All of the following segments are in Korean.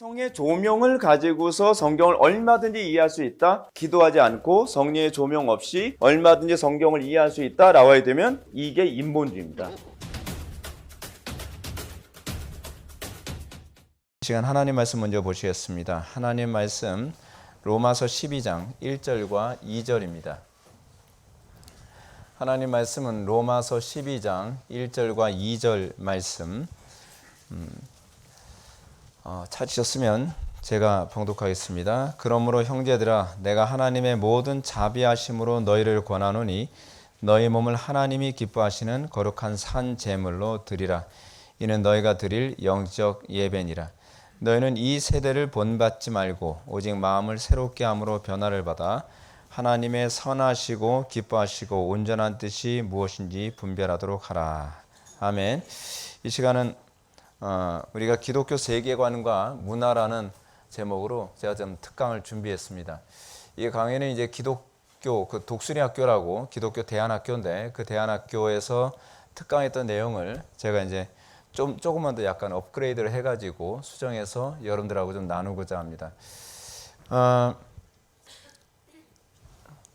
성의 조명을 가지고서 성경을 얼마든지 이해할 수 있다. 기도하지 않고 성령의 조명 없이 얼마든지 성경을 이해할 수 있다. 나와야 되면 이게 인본주의입니다. 이 시간 하나님 말씀 먼저 보시겠습니다. 하나님 말씀 로마서 12장 1절과 2절입니다. 하나님 말씀은 로마서 12장 1절과 2절 말씀 찾으셨으면 제가 봉독하겠습니다. 그러므로 형제들아 내가 하나님의 모든 자비하심으로 너희를 권하노니 너희 몸을 하나님이 기뻐하시는 거룩한 산 제물로 드리라. 이는 너희가 드릴 영적 예배니라. 너희는 이 세대를 본받지 말고 오직 마음을 새롭게 함으로 변화를 받아 하나님의 선하시고 기뻐하시고 온전한 뜻이 무엇인지 분별하도록 하라. 아멘. 이 시간은 우리가 기독교 세계관과 문화라는 제목으로 제가 좀 특강을 준비했습니다. 이 강의는 이제 기독교 그 독수리 학교라고 기독교 대안학교인데 그 대안학교에서 특강했던 내용을 제가 이제 조금만 더 약간 업그레이드를 해가지고 수정해서 여러분들하고 좀 나누고자 합니다.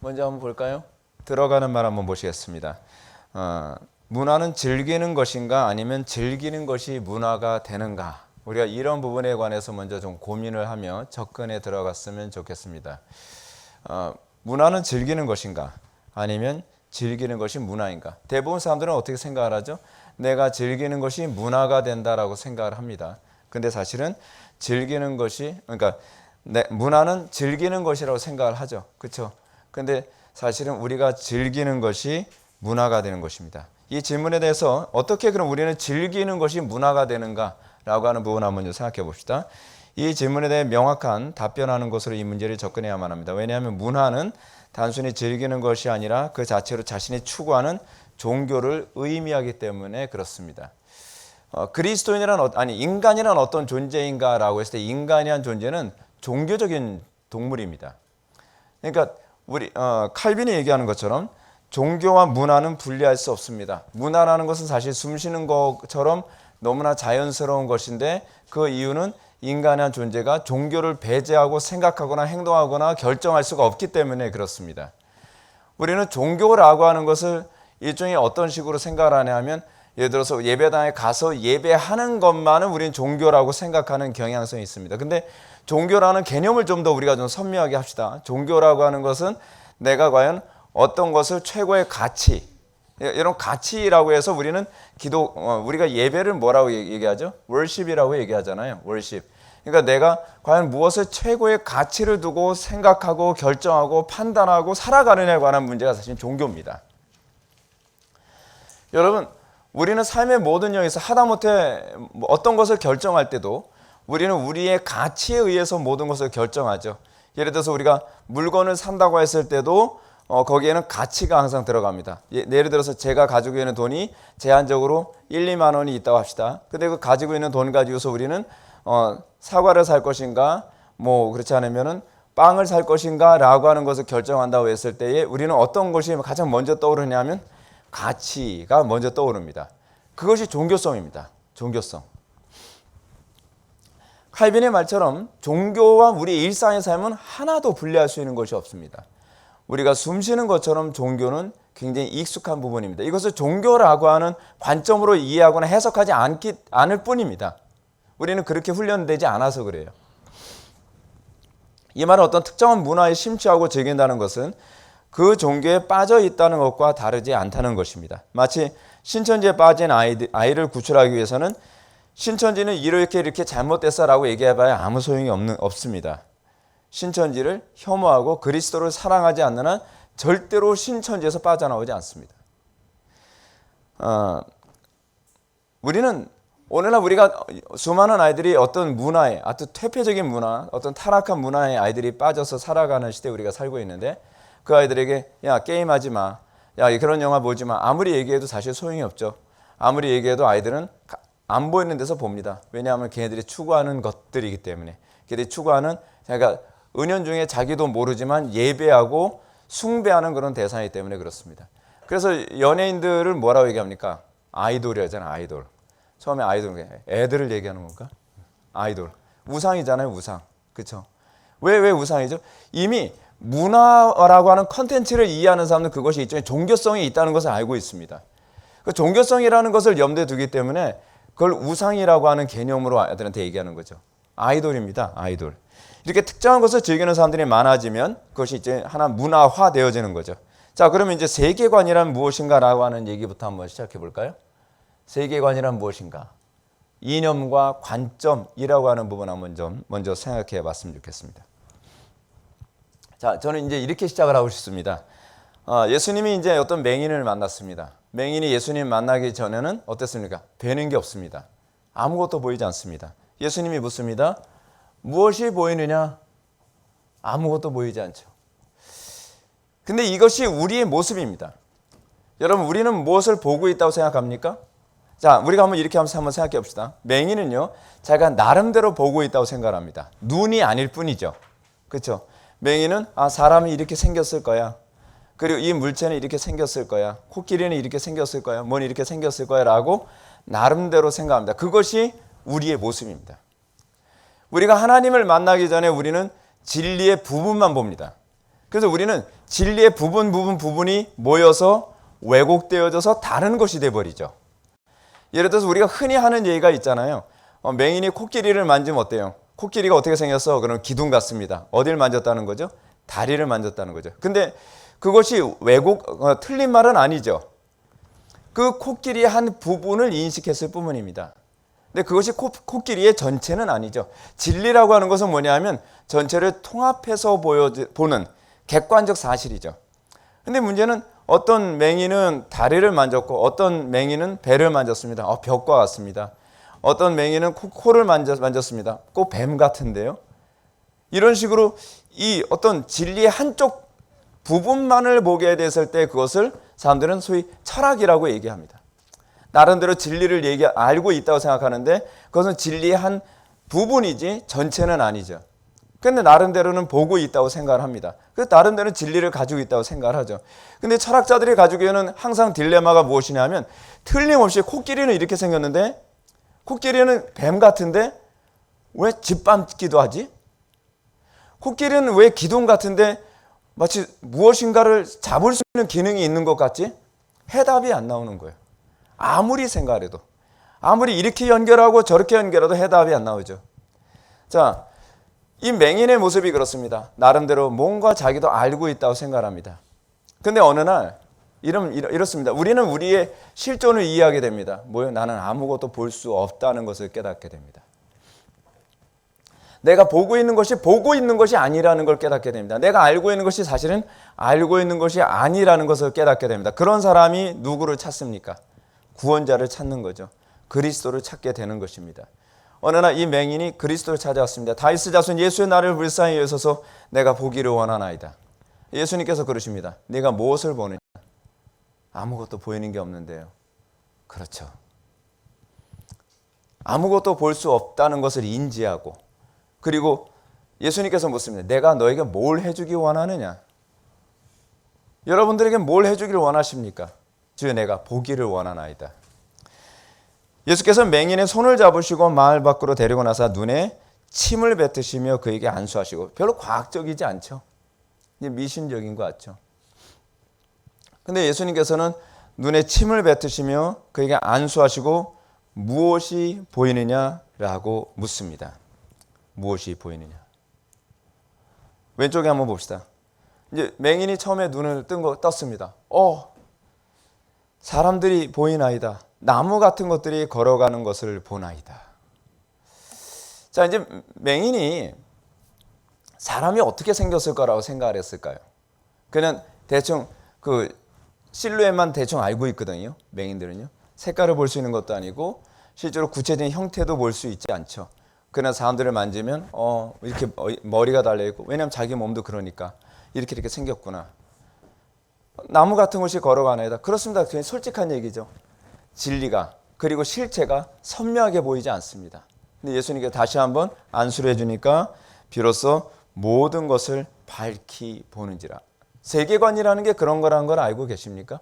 먼저 한번 볼까요? 들어가는 말 한번 보시겠습니다. 문화는 즐기는 것인가 아니면 즐기는 것이 문화가 되는가? 우리가 이런 부분에 관해서 먼저 좀 고민을 하며 접근에 들어갔으면 좋겠습니다. 문화는 즐기는 것인가 아니면 즐기는 것이 문화인가? 대부분 사람들은 어떻게 생각을 하죠? 내가 즐기는 것이 문화가 된다라고 생각을 합니다. 근데 사실은 즐기는 것이 그러니까 문화는 즐기는 것이라고 생각을 하죠. 그렇죠? 근데 사실은 우리가 즐기는 것이 문화가 되는 것입니다. 이 질문에 대해서 어떻게 그럼 우리는 즐기는 것이 문화가 되는가라고 하는 부분 한번 생각해 봅시다. 이 질문에 대해 명확한 답변하는 것으로 이 문제를 접근해야만 합니다. 왜냐하면 문화는 단순히 즐기는 것이 아니라 그 자체로 자신이 추구하는 종교를 의미하기 때문에 그렇습니다. 인간이란 어떤 존재인가라고 했을 때 인간이란 존재는 종교적인 동물입니다. 그러니까 우리 칼빈이 얘기하는 것처럼 종교와 문화는 분리할 수 없습니다. 문화라는 것은 사실 숨쉬는 것처럼 너무나 자연스러운 것인데 그 이유는 인간의 존재가 종교를 배제하고 생각하거나 행동하거나 결정할 수가 없기 때문에 그렇습니다. 우리는 종교라고 하는 것을 일종의 어떤 식으로 생각을 하냐 하면 예를 들어서 예배당에 가서 예배하는 것만은 우리는 종교라고 생각하는 경향성이 있습니다. 근데 종교라는 개념을 좀 더 우리가 좀 선명하게 합시다. 종교라고 하는 것은 내가 과연 어떤 것을 최고의 가치, 이런 가치라고 해서 우리는 우리가 예배를 뭐라고 얘기하죠? worship이라고 얘기하잖아요. worship. 그러니까 내가 과연 무엇을 최고의 가치를 두고 생각하고 결정하고 판단하고 살아가느냐에 관한 문제가 사실 종교입니다. 여러분, 우리는 삶의 모든 영역에서 하다못해 어떤 것을 결정할 때도 우리는 우리의 가치에 의해서 모든 것을 결정하죠. 예를 들어서 우리가 물건을 산다고 했을 때도 거기에는 가치가 항상 들어갑니다. 예를 들어서 제가 가지고 있는 돈이 제한적으로 1, 2만 원이 있다고 합시다. 근데 그 가지고 있는 돈 가지고서 우리는 사과를 살 것인가, 그렇지 않으면은 빵을 살 것인가 라고 하는 것을 결정한다고 했을 때에 우리는 어떤 것이 가장 먼저 떠오르냐면 가치가 먼저 떠오릅니다. 그것이 종교성입니다. 종교성. 칼빈의 말처럼 종교와 우리 일상의 삶은 하나도 분리할 수 있는 것이 없습니다. 우리가 숨 쉬는 것처럼 종교는 굉장히 익숙한 부분입니다. 이것을 종교라고 하는 관점으로 이해하거나 해석하지 않을 뿐입니다. 우리는 그렇게 훈련되지 않아서 그래요. 이 말은 어떤 특정한 문화에 심취하고 즐긴다는 것은 그 종교에 빠져 있다는 것과 다르지 않다는 것입니다. 마치 신천지에 빠진 아이를 구출하기 위해서는 신천지는 이렇게 잘못됐어라고 얘기해봐야 아무 소용이 없습니다. 신천지를 혐오하고 그리스도를 사랑하지 않는 한 절대로 신천지에서 빠져나오지 않습니다. 오늘날 우리가 수많은 아이들이 어떤 문화에, 아주 퇴폐적인 문화, 어떤 타락한 문화에 아이들이 빠져서 살아가는 시대에 우리가 살고 있는데 그 아이들에게 야 게임하지 마, 야 그런 영화 보지 마 아무리 얘기해도 사실 소용이 없죠. 아무리 얘기해도 아이들은 안 보이는 데서 봅니다. 왜냐하면 걔네들이 추구하는 것들이기 때문에. 걔네들이 추구하는 그러니까 은연중에 자기도 모르지만 예배하고 숭배하는 그런 대상이기 때문에 그렇습니다. 그래서 연예인들을 뭐라고 얘기합니까? 아이돌이라잖아. 아이돌. 처음에 아이돌 애들을 얘기하는 건가? 아이돌. 우상이잖아요, 우상. 그렇죠? 왜 우상이죠? 이미 문화라고 하는 컨텐츠를 이해하는 사람은 그것이 일종의 종교성이 있다는 것을 알고 있습니다. 그 종교성이라는 것을 염두에 두기 때문에 그걸 우상이라고 하는 개념으로 아이들한테 얘기하는 거죠. 아이돌입니다. 아이돌. 이렇게 특정한 것을 즐기는 사람들이 많아지면 그것이 이제 하나 문화화 되어지는 거죠. 자, 그러면 이제 세계관이란 무엇인가라고 하는 얘기부터 한번 시작해 볼까요? 세계관이란 무엇인가? 이념과 관점이라고 하는 부분 한번 먼저 생각해 봤으면 좋겠습니다. 자, 저는 이제 이렇게 시작을 하고 싶습니다. 예수님이 이제 어떤 맹인을 만났습니다. 맹인이 예수님 만나기 전에는 어땠습니까? 되는 게 없습니다. 아무것도 보이지 않습니다. 예수님이 묻습니다. 무엇이 보이느냐? 아무것도 보이지 않죠. 근데 이것이 우리의 모습입니다. 여러분, 우리는 무엇을 보고 있다고 생각합니까? 자, 우리가 이렇게 한번 생각해 봅시다. 맹인은요, 자기가 나름대로 보고 있다고 생각합니다. 눈이 아닐 뿐이죠. 그렇죠? 맹인은 사람이 이렇게 생겼을 거야. 그리고 이 물체는 이렇게 생겼을 거야. 코끼리는 이렇게 생겼을 거야. 뭔 이렇게 생겼을 거야 라고 나름대로 생각합니다. 그것이 우리의 모습입니다. 우리가 하나님을 만나기 전에 우리는 진리의 부분만 봅니다. 그래서 우리는 진리의 부분이 모여서 왜곡되어져서 다른 것이 돼버리죠. 예를 들어서 우리가 흔히 하는 얘기가 있잖아요. 맹인이 코끼리를 만지면 어때요? 코끼리가 어떻게 생겼어? 그럼 기둥 같습니다. 어딜 만졌다는 거죠? 다리를 만졌다는 거죠. 근데 그것이 틀린 말은 아니죠. 그 코끼리의 한 부분을 인식했을 뿐입니다. 근데 그것이 코끼리의 전체는 아니죠. 진리라고 하는 것은 뭐냐면 전체를 통합해서 보는 객관적 사실이죠. 근데 문제는 어떤 맹인은 다리를 만졌고 어떤 맹인은 배를 만졌습니다. 벽과 같습니다. 어떤 맹인은 코를 만졌습니다. 꼭 뱀 같은데요. 이런 식으로 이 어떤 진리의 한쪽 부분만을 보게 됐을 때 그것을 사람들은 소위 철학이라고 얘기합니다. 나름대로 진리를 알고 있다고 생각하는데 그것은 진리의 한 부분이지 전체는 아니죠. 그런데 나름대로는 보고 있다고 생각을 합니다. 그래서 나름대로는 진리를 가지고 있다고 생각을 하죠. 근데 철학자들이 가지고 있는 항상 딜레마가 무엇이냐면 틀림없이 코끼리는 이렇게 생겼는데 코끼리는 뱀 같은데 왜 짓밟기도 하지? 코끼리는 왜 기둥 같은데 마치 무엇인가를 잡을 수 있는 기능이 있는 것 같지? 해답이 안 나오는 거예요. 아무리 생각을 해도. 아무리 이렇게 연결하고 저렇게 연결해도 해답이 안 나오죠. 자, 이 맹인의 모습이 그렇습니다. 나름대로 뭔가 자기도 알고 있다고 생각합니다. 근데 어느 날 이렇습니다. 우리는 우리의 실존을 이해하게 됩니다. 나는 아무것도 볼 수 없다는 것을 깨닫게 됩니다. 내가 보고 있는 것이 아니라는 걸 깨닫게 됩니다. 내가 알고 있는 것이 사실은 알고 있는 것이 아니라는 것을 깨닫게 됩니다. 그런 사람이 누구를 찾습니까? 구원자를 찾는 거죠. 그리스도를 찾게 되는 것입니다. 어느 날 이 맹인이 그리스도를 찾아왔습니다. 다윗의 자손 예수의 나를 불쌍히 여기소서 내가 보기를 원하나이다. 예수님께서 그러십니다. 네가 무엇을 보느냐? 아무것도 보이는 게 없는데요. 그렇죠. 아무것도 볼 수 없다는 것을 인지하고 그리고 예수님께서 묻습니다. 내가 너에게 뭘 해주기 원하느냐? 여러분들에게 뭘 해주기를 원하십니까? 주여 내가 보기를 원하나이다. 예수께서 맹인의 손을 잡으시고 마을 밖으로 데리고 나서 눈에 침을 뱉으시며 그에게 안수하시고 별로 과학적이지 않죠. 미신적인 것 같죠. 근데 예수님께서는 눈에 침을 뱉으시며 그에게 안수하시고 무엇이 보이느냐라고 묻습니다. 무엇이 보이느냐? 왼쪽에 한번 봅시다. 이제 맹인이 처음에 눈을 떴습니다. 사람들이 보이나이다. 나무 같은 것들이 걸어가는 것을 보나이다. 자, 이제 맹인이 사람이 어떻게 생겼을 거라고 생각을 했을까요? 그냥 대충 그 실루엣만 대충 알고 있거든요. 맹인들은요. 색깔을 볼 수 있는 것도 아니고 실제로 구체적인 형태도 볼 수 있지 않죠. 그러나 사람들을 만지면 이렇게 머리가 달려있고 왜냐하면 자기 몸도 그러니까 이렇게 생겼구나. 나무 같은 것이 걸어가나이다. 그렇습니다. 그냥 솔직한 얘기죠. 진리가 그리고 실체가 선명하게 보이지 않습니다. 근데 예수님께서 다시 한번 안수를 해주니까 비로소 모든 것을 밝히 보는지라. 세계관이라는 게 그런 거라는 걸 알고 계십니까?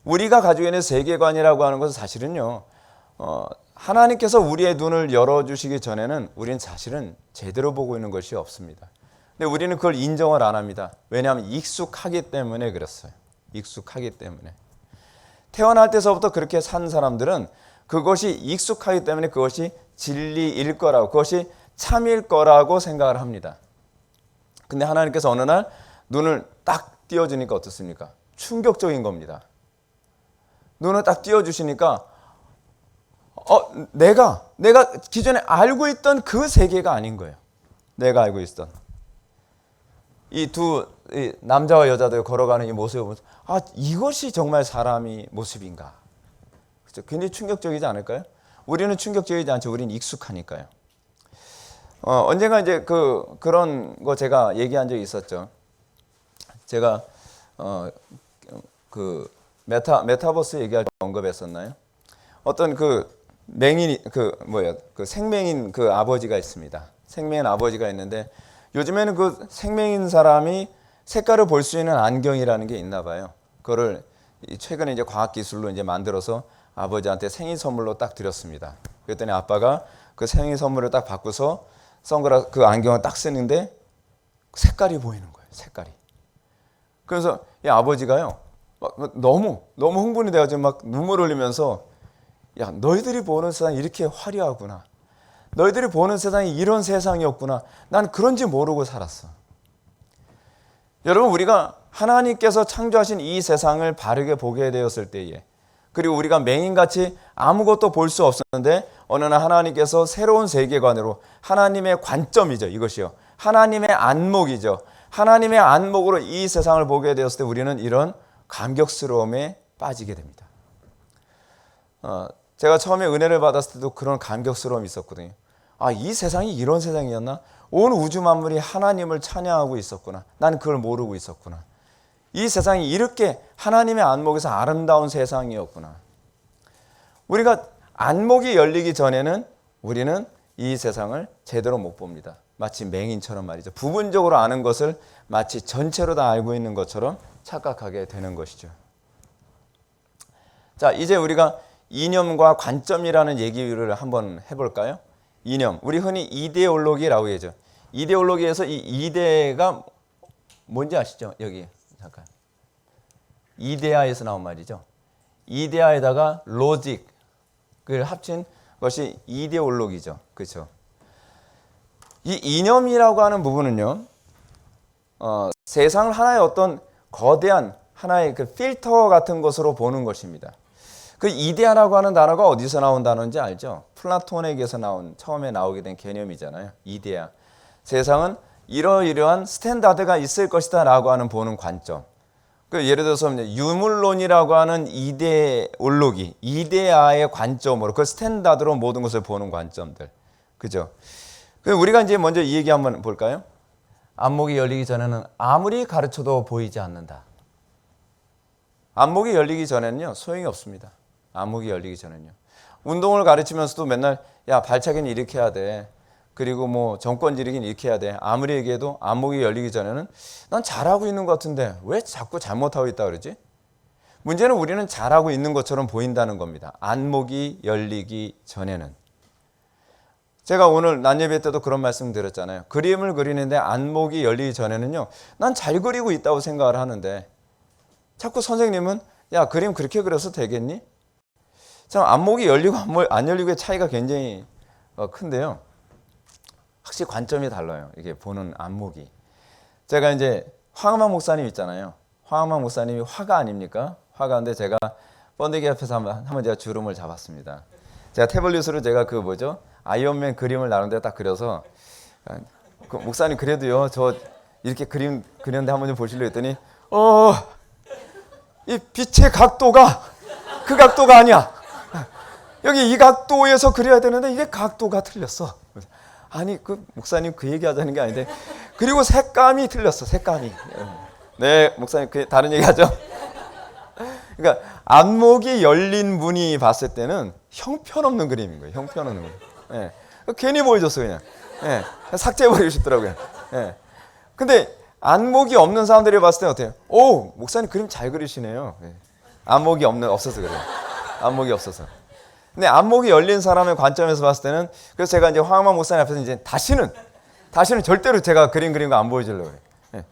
우리가 가지고 있는 세계관이라고 하는 것은 사실은요 하나님께서 우리의 눈을 열어주시기 전에는 우리는 사실은 제대로 보고 있는 것이 없습니다. 근데 우리는 그걸 인정을 안 합니다. 왜냐하면 익숙하기 때문에 그랬어요. 익숙하기 때문에. 태어날 때서부터 그렇게 산 사람들은 그것이 익숙하기 때문에 그것이 진리일 거라고, 그것이 참일 거라고 생각을 합니다. 근데 하나님께서 어느 날 눈을 딱 띄워주니까 어떻습니까? 충격적인 겁니다. 눈을 딱 띄워주시니까 내가 기존에 알고 있던 그 세계가 아닌 거예요. 내가 알고 있던 이 두 남자와 여자들 걸어가는 이 모습을 보면서 이것이 정말 사람의 모습인가? 그렇죠? 굉장히 충격적이지 않을까요? 우리는 충격적이지 않죠. 우리는 익숙하니까요. 언젠가 이제 그런 거 제가 얘기한 적이 있었죠. 제가 그 메타버스 얘기할 때 언급했었나요? 어떤 생명인 그 아버지가 있습니다. 생명인 아버지가 있는데 요즘에는 그 생명인 사람이 색깔을 볼 수 있는 안경이라는 게 있나 봐요. 그거를 최근에 이제 과학 기술로 이제 만들어서 아버지한테 생일 선물로 딱 드렸습니다. 그랬더니 아빠가 그 생일 선물을 딱 바꾸서 선글라스 그 안경을 딱 쓰는데 색깔이 보이는 거예요. 색깔이. 그래서 이 아버지가요, 너무 흥분이 돼가지고 막 눈물 흘리면서 야, 너희들이 보는 세상이 이렇게 화려하구나. 너희들이 보는 세상이 이런 세상이었구나. 난 그런지 모르고 살았어. 여러분, 우리가 하나님께서 창조하신 이 세상을 바르게 보게 되었을 때에, 그리고 우리가 맹인같이 아무것도 볼 수 없었는데 어느 날 하나님께서 새로운 세계관으로, 하나님의 관점이죠. 이것이요. 하나님의 안목이죠. 하나님의 안목으로 이 세상을 보게 되었을 때 우리는 이런 감격스러움에 빠지게 됩니다. 제가 처음에 은혜를 받았을 때도 그런 감격스러움이 있었거든요. 이 세상이 이런 세상이었나? 온 우주 만물이 하나님을 찬양하고 있었구나. 난 그걸 모르고 있었구나. 이 세상이 이렇게 하나님의 안목에서 아름다운 세상이었구나. 우리가 안목이 열리기 전에는 우리는 이 세상을 제대로 못 봅니다. 마치 맹인처럼 말이죠. 부분적으로 아는 것을 마치 전체로 다 알고 있는 것처럼 착각하게 되는 것이죠. 자, 이제 우리가 이념과 관점이라는 얘기를 한번 해볼까요? 이념. 우리 흔히 이데올로기라고 얘기하죠. 이데올로기에서 이 이데가 뭔지 아시죠? 여기 잠깐. 이데아에서 나온 말이죠. 이데아에다가 로직을 합친 것이 이데올로기죠. 그렇죠? 이 이념이라고 하는 부분은요, 세상을 하나의 어떤 거대한 하나의 그 필터 같은 것으로 보는 것입니다. 그 이데아라고 하는 단어가 어디서 나온 단어인지 알죠? 플라톤에게서 처음에 나오게 된 개념이잖아요. 이데아. 세상은 이러이러한 스탠다드가 있을 것이다 라고 하는 보는 관점. 예를 들어서 유물론이라고 하는 이데올로기, 이데아의 관점으로, 그 스탠다드로 모든 것을 보는 관점들. 그죠? 우리가 이제 먼저 이 얘기 한번 볼까요? 안목이 열리기 전에는 아무리 가르쳐도 보이지 않는다. 안목이 열리기 전에는요, 소용이 없습니다. 안목이 열리기 전에는요. 운동을 가르치면서도 맨날 야, 발차기는 이렇게 해야 돼. 그리고 뭐 정권 지르기는 이렇게 해야 돼. 아무리 얘기해도 안목이 열리기 전에는 난 잘하고 있는 것 같은데 왜 자꾸 잘못하고 있다 그러지? 문제는 우리는 잘하고 있는 것처럼 보인다는 겁니다. 안목이 열리기 전에는. 제가 오늘 낮 예배 때도 그런 말씀 드렸잖아요. 그림을 그리는데 안목이 열리기 전에는요, 난 잘 그리고 있다고 생각을 하는데 자꾸 선생님은 야, 그림 그렇게 그려서 되겠니? 참 안목이 열리고 안 열리고의 차이가 굉장히 큰데요. 확실히 관점이 달라요. 이게 보는 안목이. 제가 이제 황만 목사님 있잖아요. 황만 목사님이 화가 아닙니까? 화가인데 제가 번데기 앞에서 한번 제가 주름을 잡았습니다. 제가 태블릿으로 제가 아이언맨 그림을 나름대로 딱 그려서 목사님 그래도요, 저 이렇게 그림 그렸는데 한번 좀 보시려고 했더니 이 빛의 각도가 그 각도가 아니야. 여기 이 각도에서 그려야 되는데 이게 각도가 틀렸어. 아니, 목사님 그 얘기 하자는 게 아닌데. 그리고 색감이 틀렸어. 색감이. 네, 목사님 다른 얘기 하죠. 그러니까 안목이 열린 분이 봤을 때는 형편없는 그림인 거예요. 형편없는 그림. 네. 괜히 보여줬어 그냥. 네. 삭제해버리고 싶더라고요. 네. 근데 안목이 없는 사람들이 봤을 때는 어때요? 오, 목사님 그림 잘 그리시네요. 네. 안목이 없어서 그래요. 안목이 없어서. 근데 안목이 열린 사람의 관점에서 봤을 때는 그래서 제가 이제 황만 목사님 앞에서 이제 다시는 절대로 제가 그림 그린 거 안 보여주려고 해요. 예.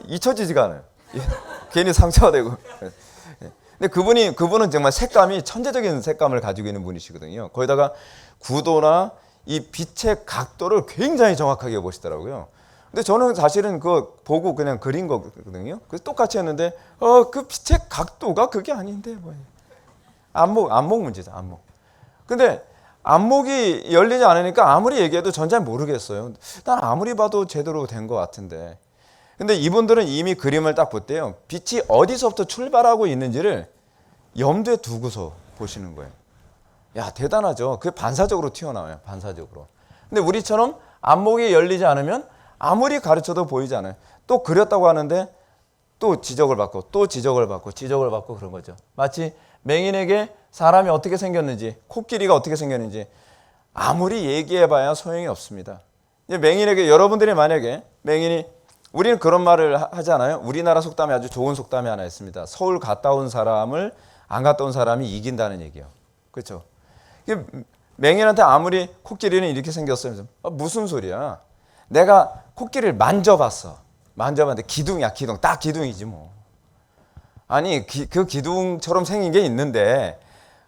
잊혀지지가 않아요. 예. 괜히 상처가 되고. 예. 근데 그분은 정말 색감이 천재적인 색감을 가지고 있는 분이시거든요. 거기다가 구도나 이 빛의 각도를 굉장히 정확하게 보시더라고요. 근데 저는 사실은 그거 보고 그냥 그린 거거든요. 그래서 똑같이 했는데 그 빛의 각도가 그게 아닌데 뭐. 안목 문제죠, 안목. 근데 안목이 열리지 않으니까 아무리 얘기해도 전 잘 모르겠어요. 난 아무리 봐도 제대로 된 것 같은데. 근데 이분들은 이미 그림을 딱 볼 때요. 빛이 어디서부터 출발하고 있는지를 염두에 두고서 보시는 거예요. 야, 대단하죠. 그게 반사적으로 튀어나와요. 반사적으로. 근데 우리처럼 안목이 열리지 않으면 아무리 가르쳐도 보이지 않아요. 또 그렸다고 하는데 또 지적을 받고 또 지적을 받고 지적을 받고 그런 거죠. 마치 맹인에게 사람이 어떻게 생겼는지, 코끼리가 어떻게 생겼는지 아무리 얘기해봐야 소용이 없습니다. 맹인에게 여러분들이 만약에 우리는 그런 말을 하잖아요. 우리나라 속담에 아주 좋은 속담이 하나 있습니다. 서울 갔다 온 사람을 안 갔다 온 사람이 이긴다는 얘기예요. 그렇죠? 맹인한테 아무리 코끼리는 이렇게 생겼어요. 무슨 소리야? 내가 코끼리를 만져봤어. 만져봤는데 기둥이야, 기둥. 딱 기둥이지 뭐. 아니 그 기둥처럼 생긴 게 있는데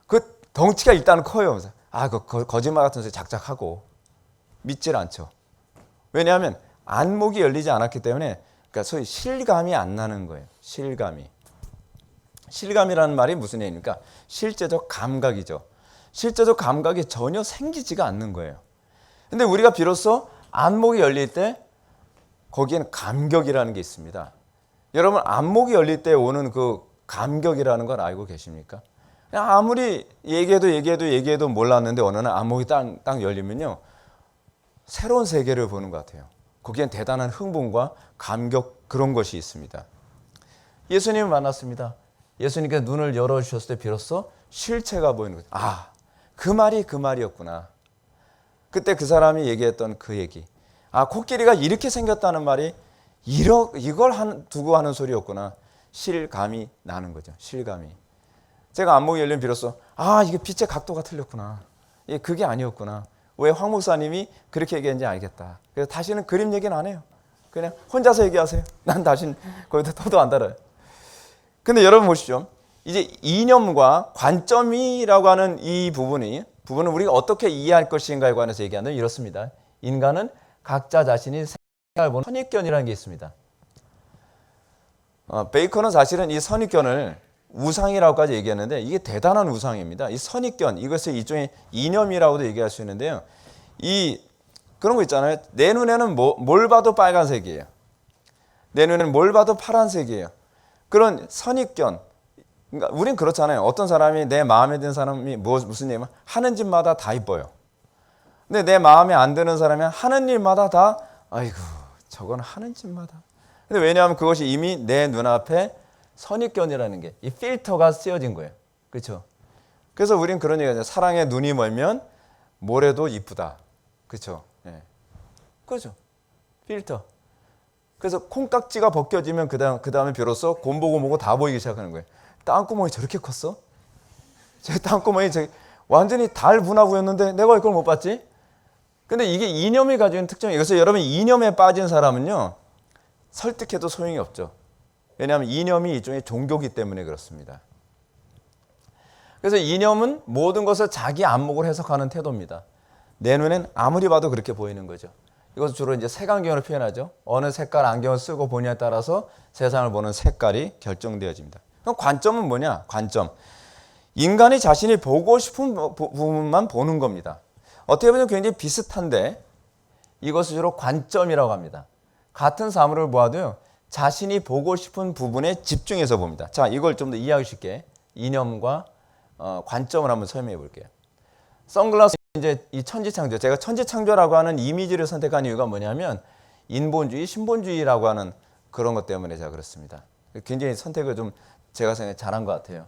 그 덩치가 일단 커요. 그 거짓말 같은 소리 작작하고 믿질 않죠. 왜냐하면 안목이 열리지 않았기 때문에 그러니까 소위 실감이 안 나는 거예요. 실감이라는 말이 무슨 얘기입니까? 실제적 감각이죠. 실제적 감각이 전혀 생기지가 않는 거예요. 근데 우리가 비로소 안목이 열릴 때 거기에는 감격이라는 게 있습니다. 여러분 안목이 열릴 때 오는 그 감격이라는 걸 알고 계십니까? 그냥 아무리 얘기해도 몰랐는데 어느 날 안목이 딱 열리면요. 새로운 세계를 보는 것 같아요. 거기엔 대단한 흥분과 감격 그런 것이 있습니다. 예수님을 만났습니다. 예수님께서 눈을 열어주셨을 때 비로소 실체가 보이는 거죠. 그 말이 그 말이었구나. 그때 그 사람이 얘기했던 그 얘기. 코끼리가 이렇게 생겼다는 말이 이걸 두고 하는 소리였구나. 실감이 나는 거죠. 실감이. 제가 안목이 열리면 비로소 이게 빛의 각도가 틀렸구나. 그게 아니었구나. 왜 황 목사님이 그렇게 얘기했는지 알겠다. 그래서 다시는 그림 얘기는 안 해요. 그냥 혼자서 얘기하세요. 난 다시는 거기다 토도 안 달아요. 근데 여러분 보시죠. 이제 이념과 관점이라고 하는 이 부분은 우리가 어떻게 이해할 것인가에 관해서 얘기하면 이렇습니다. 인간은 각자 자신이 생각을 보는 선입견이라는 게 있습니다. 베이컨은 사실은 이 선입견을 우상이라고까지 얘기했는데 이게 대단한 우상입니다. 이 선입견, 이것을 일종의 이념이라고도 얘기할 수 있는데요. 그런 거 있잖아요. 내 눈에는 뭘 봐도 빨간색이에요. 내 눈에는 뭘 봐도 파란색이에요. 그런 선입견. 그러니까 우린 그렇잖아요. 어떤 사람이 내 마음에 드는 사람이 무슨 얘기면 하는 짓마다 다 이뻐요. 근데 내 마음에 안 드는 사람이 하는 일마다 다 아이고 저건 하는 짓마다. 근데 왜냐하면 그것이 이미 내 눈앞에 선입견이라는 게 이 필터가 쓰여진 거예요. 그렇죠? 그래서 우린 그런 얘기하잖아요. 사랑에 눈이 멀면 모래도 이쁘다. 그렇죠? 네. 그렇죠. 필터. 그래서 콩깍지가 벗겨지면 그다음에 비로소 곰보고 뭐고 다 보이기 시작하는 거예요. 땅구멍이 저렇게 컸어? 제 땅구멍이 완전히 달 분화구였는데 내가 이걸 못 봤지? 근데 이게 이념이 가지고 있는 특징이에요. 그래서 여러분 이념에 빠진 사람은요. 설득해도 소용이 없죠. 왜냐하면 이념이 일종의 종교기 때문에 그렇습니다. 그래서 이념은 모든 것을 자기 안목으로 해석하는 태도입니다. 내 눈엔 아무리 봐도 그렇게 보이는 거죠. 이것을 주로 이제 색안경으로 표현하죠. 어느 색깔 안경을 쓰고 보냐에 따라서 세상을 보는 색깔이 결정되어집니다. 그럼 관점은 뭐냐? 관점. 인간이 자신이 보고 싶은 부분만 보는 겁니다. 어떻게 보면 굉장히 비슷한데 이것을 주로 관점이라고 합니다. 같은 사물을 보아도요. 자신이 보고 싶은 부분에 집중해서 봅니다. 자, 이걸 좀 더 이해하기 쉽게 이념과 관점을 한번 설명해 볼게요. 선글라스 이제 이 천지창조. 제가 천지창조라고 하는 이미지를 선택한 이유가 뭐냐면 인본주의, 신본주의라고 하는 그런 것 때문에 제가 그렇습니다. 굉장히 선택을 좀 제가 생각해 잘한 것 같아요.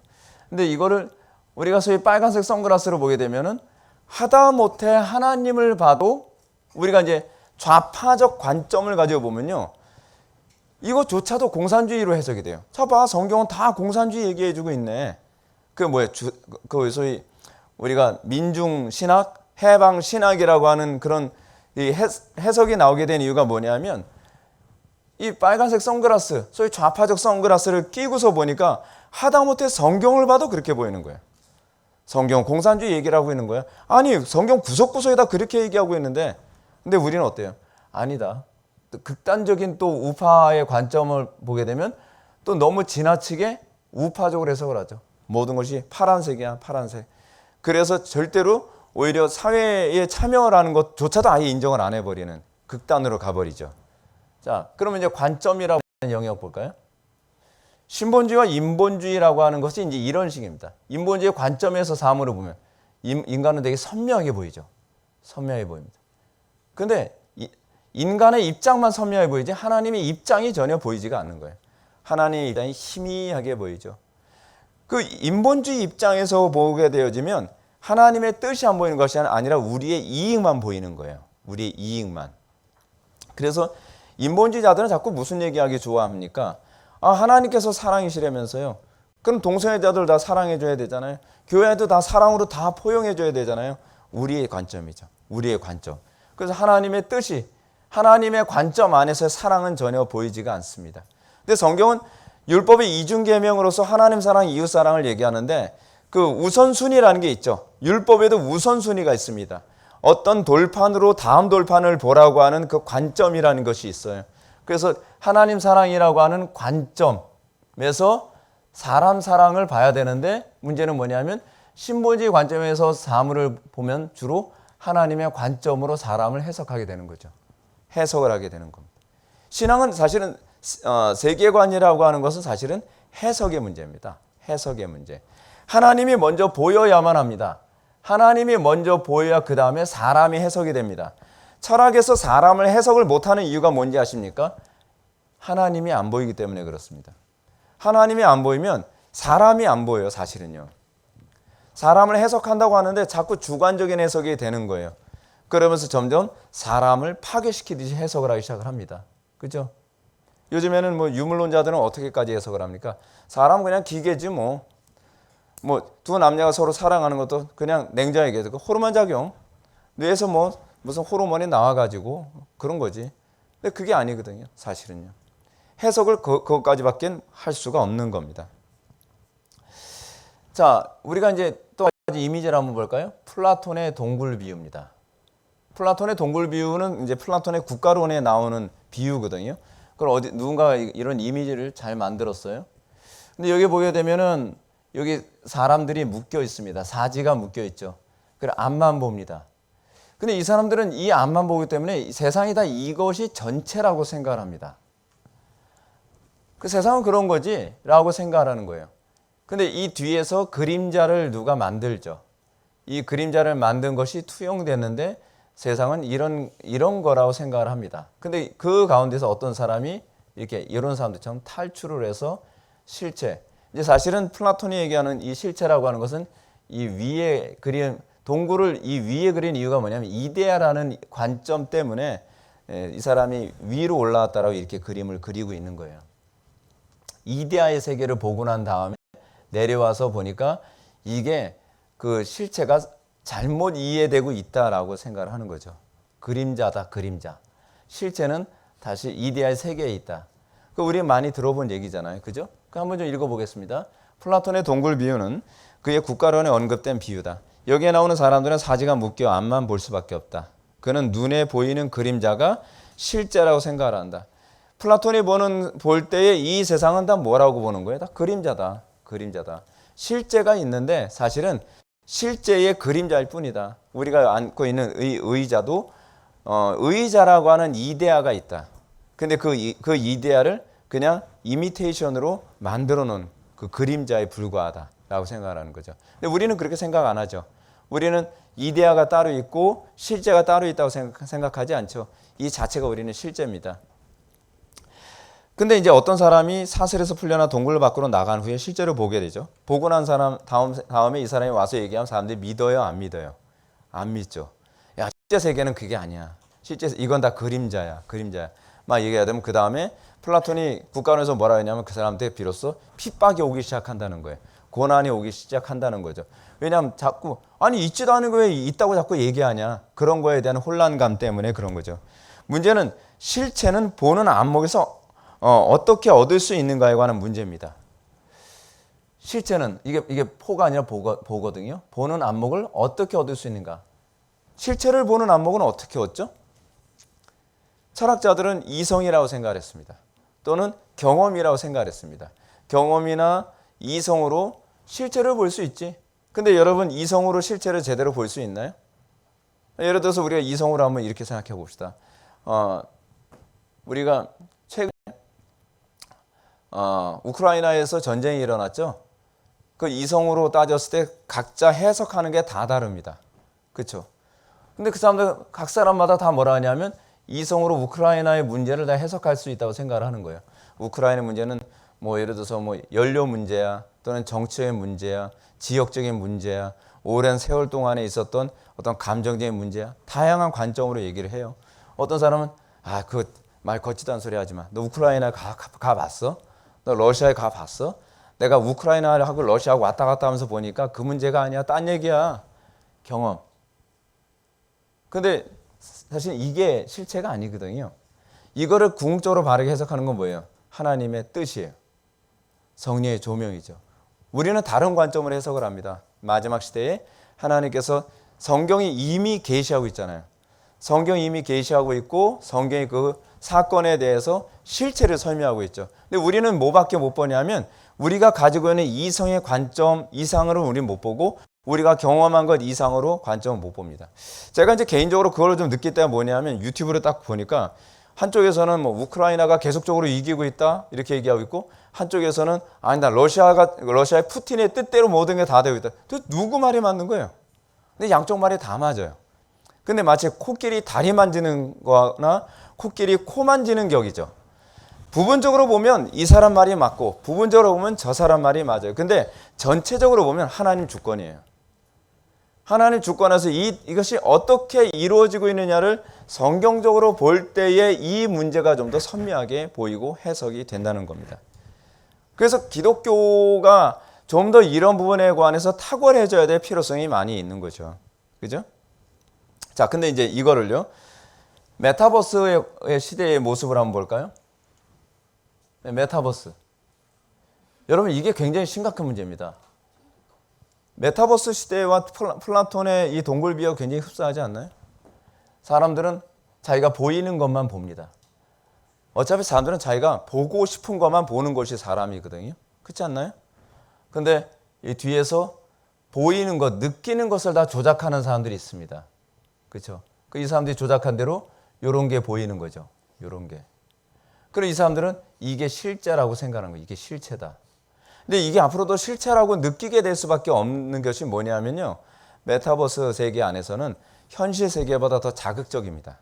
근데 이거를 우리가 소위 빨간색 선글라스로 보게 되면은 하다못해 하나님을 봐도 우리가 이제 좌파적 관점을 가지고 보면요. 이것조차도 공산주의로 해석이 돼요. 자 봐, 성경은 다 공산주의 얘기해주고 있네. 그 뭐예요? 그 소위 우리가 민중신학, 해방신학이라고 하는 그런 이 해석이 나오게 된 이유가 뭐냐면 이 빨간색 선글라스, 소위 좌파적 선글라스를 끼고서 보니까 하다못해 성경을 봐도 그렇게 보이는 거예요. 성경 공산주의 얘기를 하고 있는 거예요. 아니 성경 구석구석에다 그렇게 얘기하고 있는데 근데 우리는 어때요? 아니다. 또 극단적인 또 우파의 관점을 보게 되면 또 너무 지나치게 우파적으로 해석을 하죠. 모든 것이 파란색이야 파란색. 그래서 절대로 오히려 사회에 참여를 하는 것조차도 아예 인정을 안 해버리는 극단으로 가버리죠. 자, 그러면 이제 관점이라고 하는 영역 볼까요? 신본주의와 인본주의라고 하는 것이 이제 이런 식입니다. 인본주의 관점에서 사물을 보면 인간은 되게 선명하게 보이죠. 선명해 보입니다. 근데 인간의 입장만 선명해 보이지 하나님의 입장이 전혀 보이지가 않는 거예요. 하나님의 입장이 희미하게 보이죠. 그 인본주의 입장에서 보게 되어지면 하나님의 뜻이 안 보이는 것이 아니라 우리의 이익만 보이는 거예요. 우리의 이익만. 그래서 인본주의자들은 자꾸 무슨 얘기하기 좋아합니까? 하나님께서 사랑이시라면서요. 그럼 동성애자들 다 사랑해줘야 되잖아요. 교회도 다 사랑으로 다 포용해줘야 되잖아요. 우리의 관점이죠. 우리의 관점. 그래서 하나님의 뜻이 하나님의 관점 안에서 사랑은 전혀 보이지가 않습니다. 근데 성경은 율법의 이중계명으로서 하나님 사랑, 이웃 사랑을 얘기하는데 그 우선순위라는 게 있죠. 율법에도 우선순위가 있습니다. 어떤 돌판으로 다음 돌판을 보라고 하는 그 관점이라는 것이 있어요. 그래서 하나님 사랑이라고 하는 관점에서 사람 사랑을 봐야 되는데 문제는 뭐냐면 신본주의 관점에서 사물을 보면 주로 하나님의 관점으로 사람을 해석하게 되는 거죠. 해석을 하게 되는 겁니다. 신앙은 사실은 세계관이라고 하는 것은 사실은 해석의 문제입니다. 해석의 문제. 하나님이 먼저 보여야만 합니다. 하나님이 먼저 보여야 그 다음에 사람이 해석이 됩니다. 철학에서 사람을 해석을 못하는 이유가 뭔지 아십니까? 하나님이 안 보이기 때문에 그렇습니다. 하나님이 안 보이면 사람이 안 보여요. 사실은요. 사람을 해석한다고 하는데 자꾸 주관적인 해석이 되는 거예요. 그러면서 점점 사람을 파괴시키듯이 해석을 하기 시작을 합니다. 그죠? 요즘에는 뭐 유물론자들은 어떻게까지 해석을 합니까? 사람은 그냥 기계지 뭐 두 남녀가 서로 사랑하는 것도 그냥 냉정하게 얘기해서 호르몬 작용. 뇌에서 뭐 무슨 호르몬이 나와가지고 그런 거지. 근데 그게 아니거든요. 사실은요. 해석을 그것까지밖에 할 수가 없는 겁니다. 자, 우리가 이제 또 한 가지 이미지를 한번 볼까요? 플라톤의 동굴 비유입니다. 플라톤의 동굴 비유는 이제 플라톤의 국가론에 나오는 비유거든요. 그걸 누군가 이런 이미지를 잘 만들었어요. 근데 여기 보게 되면은 여기 사람들이 묶여 있습니다. 사지가 묶여 있죠. 그래 앞만 봅니다. 근데 이 사람들은 이 앞만 보기 때문에 세상이 다 이것이 전체라고 생각을 합니다. 그 세상은 그런 거지 라고 생각하는 거예요. 근데 이 뒤에서 그림자를 누가 만들죠. 이 그림자를 만든 것이 투영되는데 세상은 이런 거라고 생각을 합니다. 근데 그 가운데서 어떤 사람이 이렇게 이런 사람들처럼 탈출을 해서 실체. 이제 사실은 플라톤이 얘기하는 이 실체라고 하는 것은 이 위에 그린 동굴을 이 위에 그린 이유가 뭐냐면 이데아라는 관점 때문에 이 사람이 위로 올라왔다라고 이렇게 그림을 그리고 있는 거예요. 이데아의 세계를 보고 난 다음에 내려와서 보니까 이게 그 실체가 잘못 이해되고 있다라고 생각을 하는 거죠. 그림자다, 그림자. 실체는 다시 이데아의 세계에 있다. 그 우리 많이 들어본 얘기잖아요. 그죠? 한번 좀 읽어보겠습니다. 플라톤의 동굴 비유는 그의 국가론에 언급된 비유다. 여기에 나오는 사람들은 사지가 묶여 앞만 볼 수밖에 없다. 그는 눈에 보이는 그림자가 실제라고 생각을 한다. 플라톤이 볼 때에 이 세상은 다 뭐라고 보는 거예요? 다 그림자다. 그림자다. 실제가 있는데 사실은 실제의 그림자일 뿐이다. 우리가 안고 있는 의자도 의자라고 하는 이데아가 있다. 근데 그 이데아를 그냥 이미테이션으로 만들어 놓은 그 그림자에 불과하다라고 생각하는 거죠. 근데 우리는 그렇게 생각 안 하죠. 우리는 이데아가 따로 있고 실제가 따로 있다고 생각하지 않죠. 이 자체가 우리는 실제입니다. 근데 이제 어떤 사람이 사슬에서 풀려나 동굴 밖으로 나간 후에 실제로 보게 되죠. 보고 난 사람 다음에 이 사람이 와서 얘기하면 사람들이 믿어요, 안 믿어요? 안 믿죠. 야, 실제 세계는 그게 아니야. 실제 이건 다 그림자야, 그림자야. 막 얘기해야 되면 그 다음에 플라톤이 국가론에서 뭐라 했냐면 그 사람한테 비로소 핍박이 오기 시작한다는 거예요. 고난이 오기 시작한다는 거죠. 왜냐하면 자꾸 아니 있지도 않은 거에 있다고 자꾸 얘기하냐. 그런 거에 대한 혼란감 때문에 그런 거죠. 문제는 실체는 보는 안목에서 어떻게 얻을 수 있는가에 관한 문제입니다. 실체는 이게 포가 아니라 보거든요. 보는 안목을 어떻게 얻을 수 있는가. 실체를 보는 안목은 어떻게 얻죠? 철학자들은 이성이라고 생각했습니다. 또는 경험이라고 생각했습니다. 경험이나 이성으로 실체를 볼 수 있지. 근데 여러분 이성으로 실체를 제대로 볼 수 있나요? 예를 들어서 우리가 이성으로 한번 이렇게 생각해 봅시다. 우리가 최근에 우크라이나에서 전쟁이 일어났죠. 그 이성으로 따졌을 때 각자 해석하는 게 다 다릅니다. 그렇죠? 근데 그 사람들 각 사람마다 다 뭐라 하냐면 이성으로 우크라이나의 문제를 다 해석할 수 있다고 생각을 하는 거예요. 우크라이나 문제는 뭐 예를 들어서 뭐 연료 문제야, 또는 정치의 문제야, 지역적인 문제야, 오랜 세월 동안에 있었던 어떤 감정적인 문제야. 다양한 관점으로 얘기를 해요. 어떤 사람은 그 말 걷지도 않은 소리 하지 마. 너 우크라이나 가봤어? 너 러시아에 가봤어? 내가 우크라이나하고 러시아하고 왔다 갔다 하면서 보니까 그 문제가 아니야. 딴 얘기야. 경험. 근데 사실 이게 실체가 아니거든요. 이거를 궁극적으로 바르게 해석하는 건 뭐예요? 하나님의 뜻이에요. 성령의 조명이죠. 우리는 다른 관점으로 해석을 합니다. 마지막 시대에 하나님께서 성경이 이미 계시하고 있잖아요. 성경이 이미 계시하고 있고 성경이 그 사건에 대해서 실체를 설명하고 있죠. 근데 우리는 뭐밖에 못 보냐면 우리가 가지고 있는 이성의 관점 이상으로 우리는 못 보고 우리가 경험한 것 이상으로 관점을 못 봅니다. 제가 이제 개인적으로 그걸 좀 느낄 때가 뭐냐면 유튜브를 딱 보니까 한쪽에서는 뭐 우크라이나가 계속적으로 이기고 있다 이렇게 얘기하고 있고 한쪽에서는 아니다 러시아의 푸틴의 뜻대로 모든 게 다 되고 있다. 누구 말이 맞는 거예요? 근데 양쪽 말이 다 맞아요. 근데 마치 코끼리 다리 만지는 거나 코끼리 코 만지는 격이죠. 부분적으로 보면 이 사람 말이 맞고 부분적으로 보면 저 사람 말이 맞아요. 근데 전체적으로 보면 하나님 주권이에요. 하나님 주권에서 이것이 어떻게 이루어지고 있느냐를 성경적으로 볼 때에 이 문제가 좀 더 선명하게 보이고 해석이 된다는 겁니다. 그래서 기독교가 좀 더 이런 부분에 관해서 탁월해져야 될 필요성이 많이 있는 거죠. 그죠? 자, 근데 이제 이거를요. 메타버스의 시대의 모습을 한번 볼까요? 메타버스. 여러분 이게 굉장히 심각한 문제입니다. 메타버스 시대와 플라톤의 이 동굴 비유가 굉장히 흡사하지 않나요? 사람들은 자기가 보이는 것만 봅니다. 어차피 사람들은 자기가 보고 싶은 것만 보는 것이 사람이거든요. 그렇지 않나요? 근데 이 뒤에서 보이는 것, 느끼는 것을 다 조작하는 사람들이 있습니다. 그렇죠? 이 사람들이 조작한 대로 이런 게 보이는 거죠. 이런 게. 그리고 이 사람들은 이게 실제라고 생각하는 거예요. 이게 실체다. 근데 이게 앞으로도 실체라고 느끼게 될 수밖에 없는 것이 뭐냐면요. 메타버스 세계 안에서는 현실 세계보다 더 자극적입니다.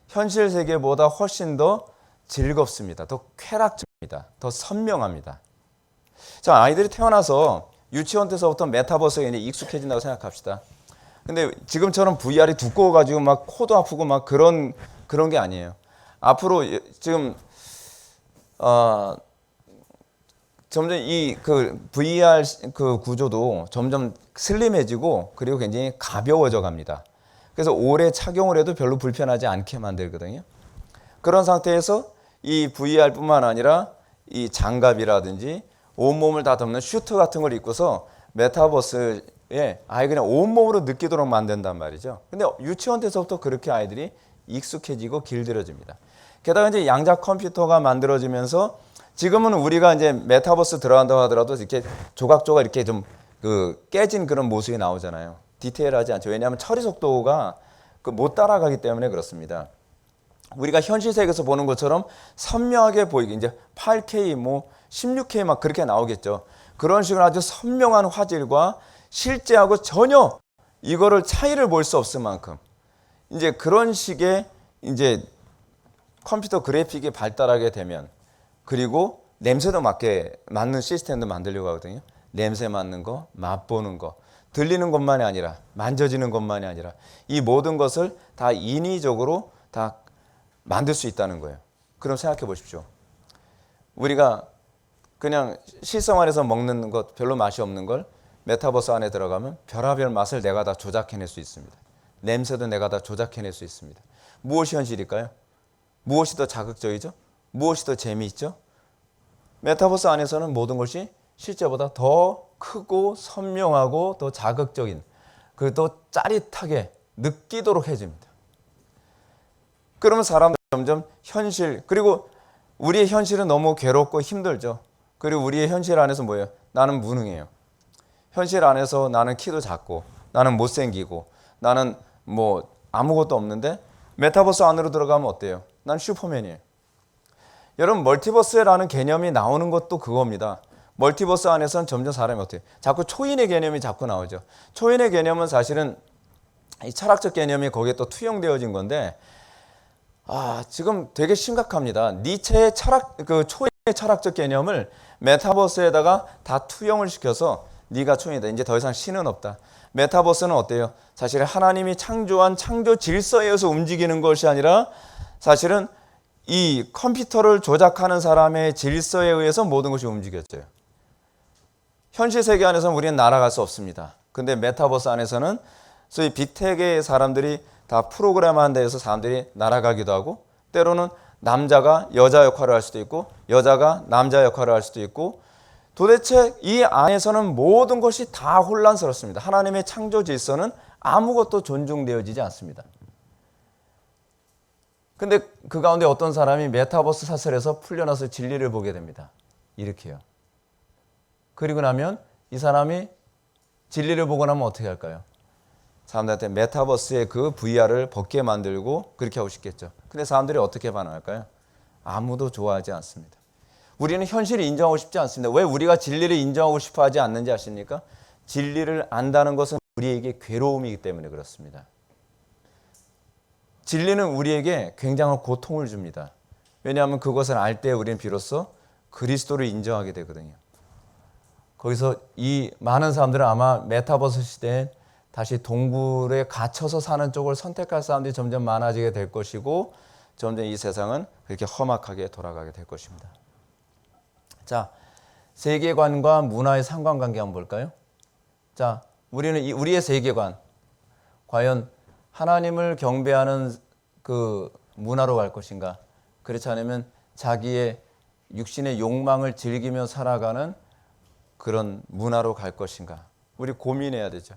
현실 세계보다 훨씬 더 즐겁습니다. 더 쾌락적입니다. 더 선명합니다. 자, 아이들이 태어나서 유치원 때서부터 메타버스에 이제 익숙해진다고 생각합시다. 근데 지금처럼 VR이 두꺼워가지고 막 코도 아프고 막 그런 게 아니에요. 앞으로 지금 점점 이 VR 그 구조도 점점 슬림해지고 그리고 굉장히 가벼워져 갑니다. 그래서 오래 착용을 해도 별로 불편하지 않게 만들거든요. 그런 상태에서 이 VR뿐만 아니라 이 장갑이라든지 온몸을 다 덮는 슈트 같은 걸 입고서 메타버스에 아예 그냥 온몸으로 느끼도록 만든단 말이죠. 근데 유치원 때서부터 그렇게 아이들이 익숙해지고 길들여집니다. 게다가 이제 양자 컴퓨터가 만들어지면서 지금은 우리가 이제 메타버스 들어간다고 하더라도 이렇게 조각조각 이렇게 좀 깨진 그런 모습이 나오잖아요. 디테일하지 않죠. 왜냐하면 처리 속도가 못 따라가기 때문에 그렇습니다. 우리가 현실 세계에서 보는 것처럼 선명하게 보이게 이제 8K 뭐 16K 막 그렇게 나오겠죠. 그런 식으로 아주 선명한 화질과 실제하고 전혀 이거를 차이를 볼 수 없을 만큼 이제 그런 식의 이제 컴퓨터 그래픽이 발달하게 되면 그리고 냄새도 맞는 시스템도 만들려고 하거든요. 냄새 맡는 거, 맛보는 거, 들리는 것만이 아니라 만져지는 것만이 아니라 이 모든 것을 다 인위적으로 다 만들 수 있다는 거예요. 그럼 생각해 보십시오. 우리가 그냥 실성 안에서 먹는 것 별로 맛이 없는 걸 메타버스 안에 들어가면 별의별 맛을 내가 다 조작해낼 수 있습니다. 냄새도 내가 다 조작해낼 수 있습니다. 무엇이 현실일까요? 무엇이 더 자극적이죠? 무엇이 더 재미있죠? 메타버스 안에서는 모든 것이 실제보다 더 크고 선명하고 더 자극적인, 그리고 더 짜릿하게 느끼도록 해줍니다. 그러면 사람들 점점 현실, 그리고 우리의 현실은 너무 괴롭고 힘들죠. 그리고 우리의 현실 안에서 뭐예요? 나는 무능해요. 현실 안에서 나는 키도 작고 나는 못생기고 나는 뭐 아무것도 없는데 메타버스 안으로 들어가면 어때요? 난 슈퍼맨이에요. 여러분, 멀티버스라는 개념이 나오는 것도 그겁니다. 멀티버스 안에서는 점점 사람이 어때요? 자꾸 초인의 개념이 자꾸 나오죠. 초인의 개념은 사실은 이 철학적 개념이 거기에 또 투영되어진 건데, 지금 되게 심각합니다. 니체의 그 초인의 철학적 개념을 메타버스에다가 다 투영을 시켜서 네가 초인이다. 이제 더 이상 신은 없다. 메타버스는 어때요? 사실 하나님이 창조한 창조 질서에 의해서 움직이는 것이 아니라 사실은 이 컴퓨터를 조작하는 사람의 질서에 의해서 모든 것이 움직여져요. 현실 세계 안에서는 우리는 날아갈 수 없습니다. 근데 메타버스 안에서는 소위 빅테크의 사람들이 다 프로그램한 데에서 사람들이 날아가기도 하고, 때로는 남자가 여자 역할을 할 수도 있고 여자가 남자 역할을 할 수도 있고, 도대체 이 안에서는 모든 것이 다 혼란스럽습니다. 하나님의 창조 질서는 아무것도 존중되어지지 않습니다. 근데 그 가운데 어떤 사람이 메타버스 사설에서 풀려나서 진리를 보게 됩니다. 이렇게요. 그리고 나면 이 사람이 진리를 보고 나면 어떻게 할까요? 사람들한테 메타버스의 그 VR을 벗게 만들고 그렇게 하고 싶겠죠. 근데 사람들이 어떻게 반응할까요? 아무도 좋아하지 않습니다. 우리는 현실을 인정하고 싶지 않습니다. 왜 우리가 진리를 인정하고 싶어 하지 않는지 아십니까? 진리를 안다는 것은 우리에게 괴로움이기 때문에 그렇습니다. 진리는 우리에게 굉장한 고통을 줍니다. 왜냐하면 그것을 알 때 우리는 비로소 그리스도를 인정하게 되거든요. 거기서 이 많은 사람들은 아마 메타버스 시대에 다시 동굴에 갇혀서 사는 쪽을 선택할 사람들이 점점 많아지게 될 것이고, 점점 이 세상은 그렇게 험악하게 돌아가게 될 것입니다. 자, 세계관과 문화의 상관관계 한번 볼까요? 자, 우리의 세계관, 과연 하나님을 경배하는 그 문화로 갈 것인가? 그렇지 않으면 자기의 육신의 욕망을 즐기며 살아가는 그런 문화로 갈 것인가? 우리 고민해야 되죠.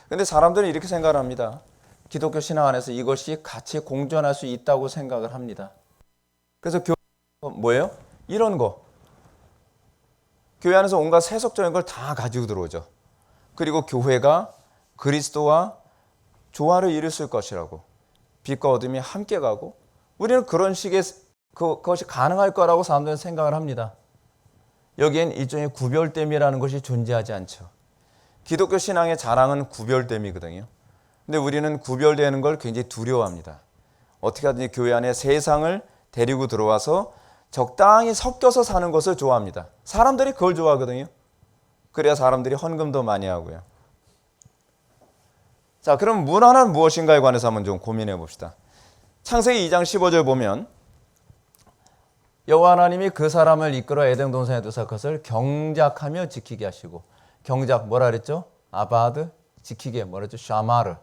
근데 사람들은 이렇게 생각을 합니다. 기독교 신앙 안에서 이것이 같이 공존할 수 있다고 생각을 합니다. 그래서 뭐예요? 이런 거. 교회 안에서 온갖 세속적인 걸 다 가지고 들어오죠. 그리고 교회가 그리스도와 조화를 이룰 것이라고, 빛과 어둠이 함께 가고, 우리는 그런 식의 그것이 가능할 거라고 사람들은 생각을 합니다. 여기엔 일종의 구별됨이라는 것이 존재하지 않죠. 기독교 신앙의 자랑은 구별됨이거든요. 근데 우리는 구별되는 걸 굉장히 두려워합니다. 어떻게 하든지 교회 안에 세상을 데리고 들어와서 적당히 섞여서 사는 것을 좋아합니다. 사람들이 그걸 좋아하거든요. 그래야 사람들이 헌금도 많이 하고요. 자, 그럼 문화는 무엇인가에 관해서 한번 좀 고민해 봅시다. 창세기 2장 15절 보면 여호와 하나님이 그 사람을 이끌어 에덴 동산에 두사 그것을 경작하며 지키게 하시고, 경작 뭐라 그랬죠? 아바드, 지키게 뭐라 그랬죠? 샤마르.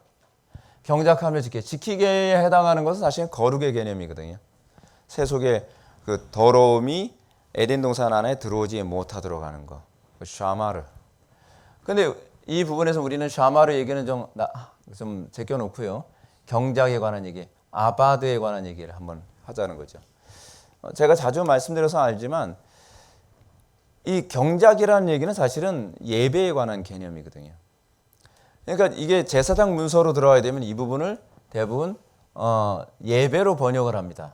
경작하며 지키게. 지키게에 해당하는 것은 사실 거룩의 개념이거든요. 세속의 그 더러움이 에덴 동산 안에 들어오지 못하도록 하는 거. 샤마르. 근데 이 부분에서 우리는 샤마르 얘기는 좀 제껴놓고요. 경작에 관한 얘기, 아바드에 관한 얘기를 한번 하자는 거죠. 제가 자주 말씀드려서 알지만 이 경작이라는 얘기는 사실은 예배에 관한 개념이거든요. 그러니까 이게 제사장 문서로 들어가야 되면 이 부분을 대부분 예배로 번역을 합니다.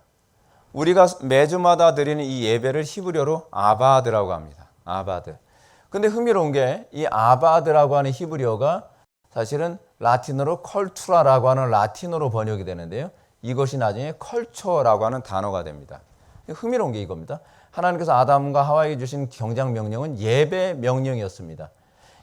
우리가 매주마다 드리는 이 예배를 히브리어로 아바드라고 합니다. 아바드. 근데 흥미로운 게 이 아바드라고 하는 히브리어가 사실은 라틴어로 컬투라라고 하는 라틴어로 번역이 되는데요. 이것이 나중에 컬처라고 하는 단어가 됩니다. 흥미로운 게 이겁니다. 하나님께서 아담과 하와에게 주신 경작 명령은 예배 명령이었습니다.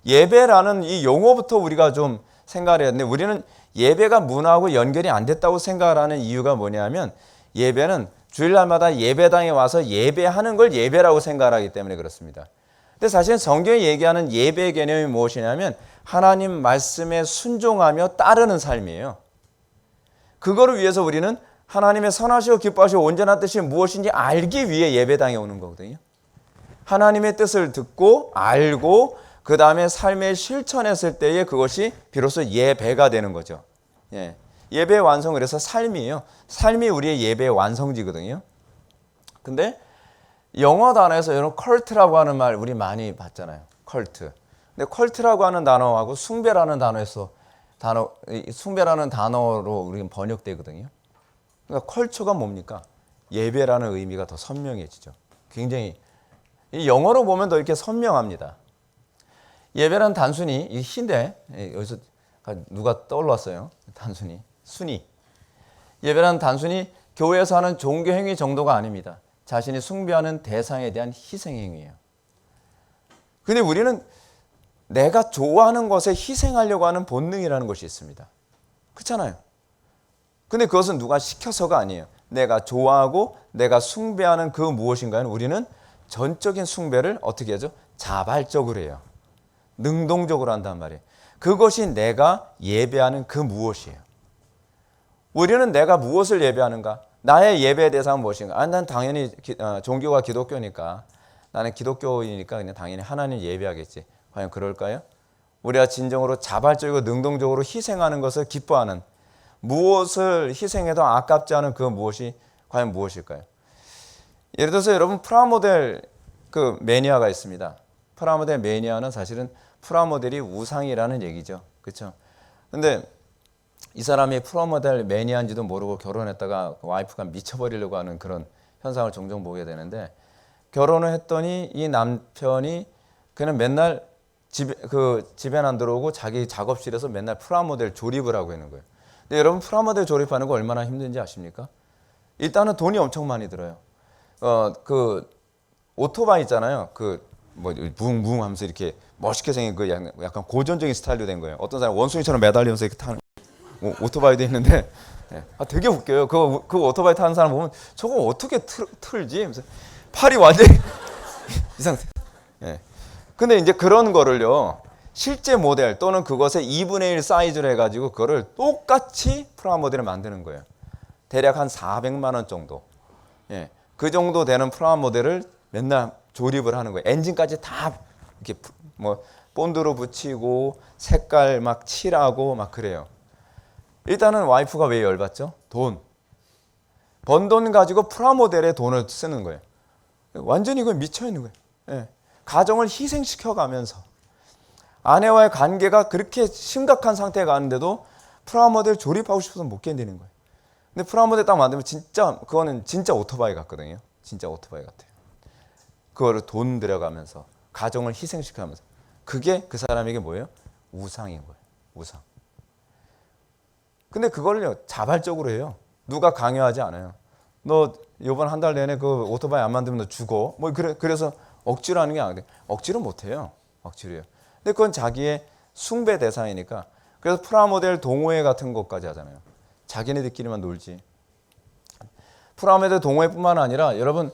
예배라는 이 용어부터 우리가 좀 생각을 해야 되는데, 우리는 예배가 문화하고 연결이 안 됐다고 생각을 하는 이유가 뭐냐면, 예배는 주일날마다 예배당에 와서 예배하는 걸 예배라고 생각하기 때문에 그렇습니다. 근데 사실 성경이 얘기하는 예배의 개념이 무엇이냐면 하나님 말씀에 순종하며 따르는 삶이에요. 그거를 위해서 우리는 하나님의 선하시고 기뻐하시고 온전한 뜻이 무엇인지 알기 위해 예배당에 오는 거거든요. 하나님의 뜻을 듣고 알고 그 다음에 삶에 실천했을 때에 그것이 비로소 예배가 되는 거죠. 예. 예배의 완성은 그래서 삶이에요. 삶이 우리의 예배의 완성지거든요. 근데 영어 단어에서 여러분 컬트라고 하는 말 우리 많이 봤잖아요. 컬트. 근데 컬트라고 하는 단어하고 숭배라는 숭배라는 단어로 우리는 번역되거든요. 그러니까 컬처가 뭡니까? 예배라는 의미가 더 선명해지죠. 굉장히 이 영어로 보면 더 이렇게 선명합니다. 예배란 단순히 이 흰데 여기서 누가 떠올랐어요? 단순히 순위. 예배란 단순히 교회에서 하는 종교 행위 정도가 아닙니다. 자신이 숭배하는 대상에 대한 희생 행위예요. 근데 우리는 내가 좋아하는 것에 희생하려고 하는 본능이라는 것이 있습니다. 그렇잖아요. 근데 그것은 누가 시켜서가 아니에요. 내가 좋아하고 내가 숭배하는 그 무엇인가는 우리는 전적인 숭배를 어떻게 하죠? 자발적으로 해요. 능동적으로 한단 말이에요. 그것이 내가 예배하는 그 무엇이에요. 우리는 내가 무엇을 예배하는가? 나의 예배 대상은 무엇인가? 난 당연히 종교가 기독교니까 나는 기독교이니까 그냥 당연히 하나님 예배하겠지. 과연 그럴까요? 우리가 진정으로 자발적이고 능동적으로 희생하는 것을 기뻐하는 무엇을 희생해도 아깝지 않은 그 무엇이 과연 무엇일까요? 예를 들어서 여러분 프라모델 그 매니아가 있습니다. 프라모델 매니아는 사실은 프라모델이 우상이라는 얘기죠. 그렇죠? 근데 이 사람이 프라모델 매니아인지도 모르고 결혼했다가 와이프가 미쳐버리려고 하는 그런 현상을 종종 보게 되는데 결혼을 했더니 이 남편이 그냥 맨날 집에는 안 들어오고 자기 작업실에서 맨날 프라모델 조립을 하고 있는 거예요. 근데 여러분 프라모델 조립하는 거 얼마나 힘든지 아십니까? 일단은 돈이 엄청 많이 들어요. 그 오토바이 있잖아요. 뭐 붕붕 하면서 이렇게 멋있게 생긴 그 약간 고전적인 스타일로 된 거예요. 어떤 사람 원숭이처럼 매달리면서 이렇게 타는 오토바이도 있는데 되게 웃겨요. 그 오토바이 타는 사람 보면 저거 어떻게 틀지? 팔이 완전히 이상해. 예. 근데 이제 그런 거를요. 실제 모델 또는 그것의 2분의 1 사이즈로 해가지고 그거를 똑같이 프라모델을 만드는 거예요. 대략 한 400만 원 정도. 예. 그 정도 되는 프라모델을 맨날 조립을 하는 거예요. 엔진까지 다 이렇게 뭐 본드로 붙이고 색깔 막 칠하고 막 그래요. 일단은 와이프가 왜 열받죠? 돈. 번 돈 가지고 프라모델에 돈을 쓰는 거예요. 완전히 이거 미쳐 있는 거예요. 예. 가정을 희생시켜 가면서 아내와의 관계가 그렇게 심각한 상태에 가는데도 프라모델 조립하고 싶어서 못 견디는 거예요. 근데 프라모델 딱 만들면 그거는 진짜 오토바이 같거든요. 진짜 오토바이 같아요. 그거를 돈 들여가면서 가정을 희생시켜가면서 그게 그 사람에게 뭐예요? 우상인 거예요. 우상. 근데 그걸요 자발적으로 해요. 누가 강요하지 않아요. 너 이번 한 달 내내 그 오토바이 안 만들면 너 죽어. 뭐 그래서 억지로 하는 게 아닌데 억지로 못 해요. 억지로 해요. 근데 그건 자기의 숭배 대상이니까. 그래서 프라모델 동호회 같은 것까지 하잖아요. 자기네들끼리만 놀지. 프라모델 동호회뿐만 아니라 여러분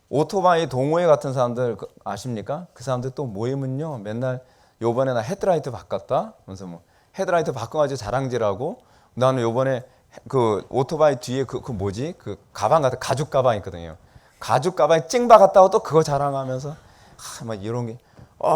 오토바이 동호회 같은 사람들 아십니까? 그 사람들 또 모이면요 맨날 요번에 나 헤드라이트 바꿨다. 그래서 뭐 헤드라이트 바꿔가지고 자랑질하고 나는 요번에 그 오토바이 뒤에 그 뭐지? 그 가방 같은 가죽 가방 있거든요. 가죽 가방에 찡 박았다고 또 그거 자랑하면서 막 이런 게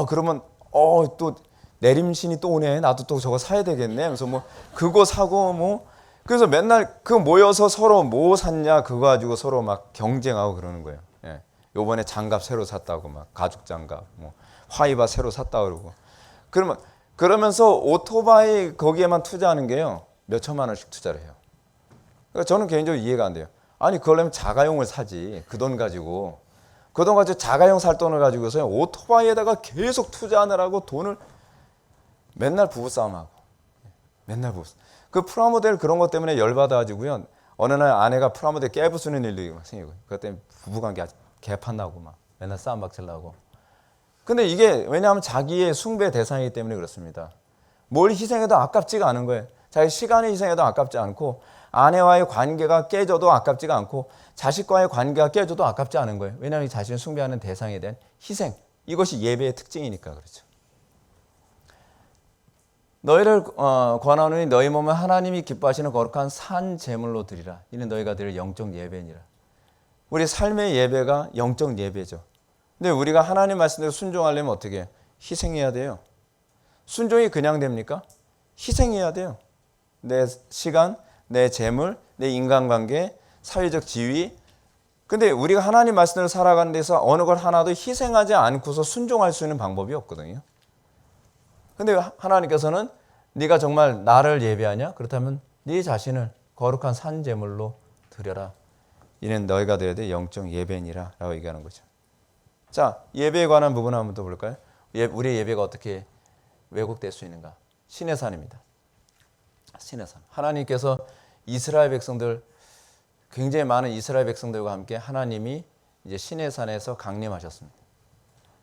그러면 또 내림신이 또 오네. 나도 또 저거 사야 되겠네. 그래서 뭐 그거 사고 뭐 그래서 맨날 그 모여서 서로 뭐 샀냐 그거 가지고 서로 막 경쟁하고 그러는 거예요. 예. 요번에 장갑 새로 샀다고 막 가죽 장갑 뭐 화이바 새로 샀다 그러고 그러면서 오토바이 거기에만 투자하는 게요. 몇 천만 원씩 투자를 해요. 그러니까 저는 개인적으로 이해가 안 돼요. 아니 그러려면 자가용을 사지. 그 돈 가지고 자가용 살 돈을 가지고서 오토바이에다가 계속 투자하느라고 돈을 맨날 부부싸움하고 맨날 부부싸움. 그 프라모델 그런 것 때문에 열받아가지고요. 어느 날 아내가 프라모델 깨부수는 일도 생기고 그것 때문에 부부관계 개판나고 막 맨날 싸움박질 나고. 근데 이게 왜냐하면 자기의 숭배 대상이기 때문에 그렇습니다. 뭘 희생해도 아깝지가 않은 거예요. 자기 시간을 희생해도 아깝지 않고 아내와의 관계가 깨져도 아깝지가 않고 자식과의 관계가 깨져도 아깝지 않은 거예요. 왜냐하면 자신을 숭배하는 대상에 대한 희생, 이것이 예배의 특징이니까 그렇죠. 너희를 권하노니 너희 몸은 하나님이 기뻐하시는 거룩한 산 제물로 드리라. 이는 너희가 드릴 영적 예배니라. 우리 삶의 예배가 영적 예배죠. 근데 우리가 하나님 말씀대로 순종하려면 어떻게 해요? 희생해야 돼요. 순종이 그냥 됩니까? 희생해야 돼요. 내 시간, 내 재물, 내 인간관계, 사회적 지위. 근데 우리가 하나님 말씀대로 살아가는 데서 어느 걸 하나도 희생하지 않고서 순종할 수 있는 방법이 없거든요. 근데 하나님께서는 네가 정말 나를 예배하냐? 그렇다면 네 자신을 거룩한 산 제물로 드려라. 이는 너희가 드려야 될 영적 예배니라 라고 얘기하는 거죠. 자, 예배에 관한 부분 한번 더 볼까요? 우리의 예배가 어떻게 왜곡될 수 있는가? 신의 산입니다. 신의 산. 하나님께서 이스라엘 백성들, 굉장히 많은 이스라엘 백성들과 함께 하나님이 이제 신의 산에서 강림하셨습니다.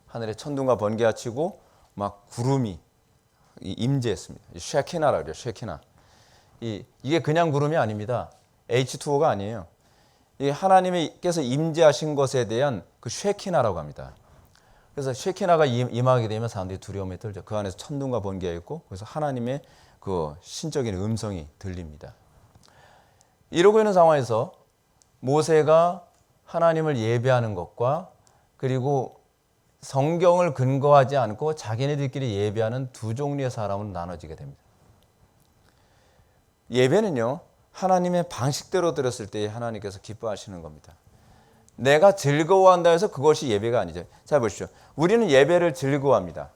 하늘에 천둥과 번개가 치고 막 구름이 임재했습니다. 쉐키나라고 그래요. 쉐키나. 이게 그냥 구름이 아닙니다. H2O가 아니에요. 이 하나님께서 임재하신 것에 대한 그 쉐키나라고 합니다. 그래서 쉐키나가 임하게 되면 사람들이 두려움에 떨죠. 그 안에서 천둥과 번개가 있고 그래서 하나님의 그 신적인 음성이 들립니다. 이러고 있는 상황에서 모세가 하나님을 예배하는 것과 그리고 성경을 근거하지 않고 자기네들끼리 예배하는 두 종류의 사람으로 나눠지게 됩니다. 예배는요, 하나님의 방식대로 드렸을 때 하나님께서 기뻐하시는 겁니다. 내가 즐거워한다 해서 그것이 예배가 아니죠. 자, 보십시오. 우리는 예배를 즐거워합니다.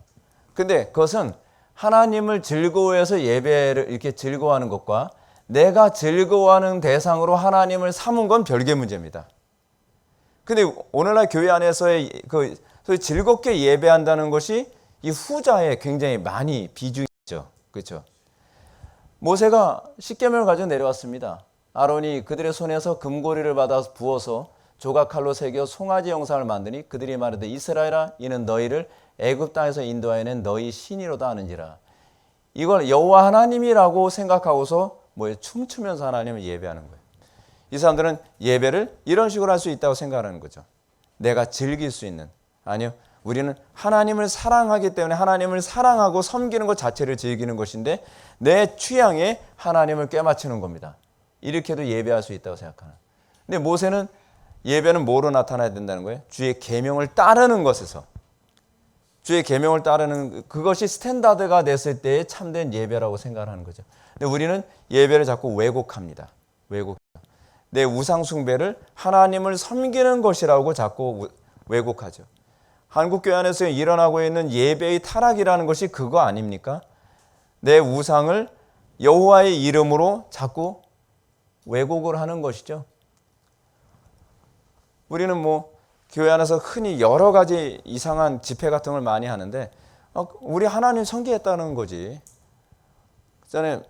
근데 그것은 하나님을 즐거워해서 예배를 이렇게 즐거워하는 것과 내가 즐거워하는 대상으로 하나님을 삼은 건 별개 문제입니다. 근데 오늘날 교회 안에서의 소위 즐겁게 예배한다는 것이 이 후자에 굉장히 많이 비중이 있죠. 그렇죠? 모세가 십계명을 가지고 내려왔습니다. 아론이 그들의 손에서 금고리를 받아 부어서 조각칼로 새겨 송아지 형상을 만드니 그들이 말하되 이스라엘아 이는 너희를 애굽 땅에서 인도하여낸 너희 신이로다 하는지라. 이걸 여호와 하나님이라고 생각하고서 춤추면서 하나님을 예배하는 거예요. 이 사람들은 예배를 이런 식으로 할 수 있다고 생각하는 거죠. 내가 즐길 수 있는. 아니요. 우리는 하나님을 사랑하기 때문에 하나님을 사랑하고 섬기는 것 자체를 즐기는 것인데 내 취향에 하나님을 꿰맞추는 겁니다. 이렇게도 예배할 수 있다고 생각하는. 근데 모세는 예배는 뭐로 나타나야 된다는 거예요? 주의 계명을 따르는 것에서. 주의 계명을 따르는 그것이 스탠다드가 됐을 때의 참된 예배라고 생각하는 거죠. 근데 우리는 예배를 자꾸 왜곡합니다. 왜곡. 내 우상 숭배를 하나님을 섬기는 것이라고 자꾸 왜곡하죠. 한국교회 안에서 일어나고 있는 예배의 타락이라는 것이 그거 아닙니까? 내 우상을 여호와의 이름으로 자꾸 왜곡을 하는 것이죠. 우리는 교회 안에서 흔히 여러 가지 이상한 집회 같은 걸 많이 하는데 우리 하나님 섬기겠다는 거지. 전에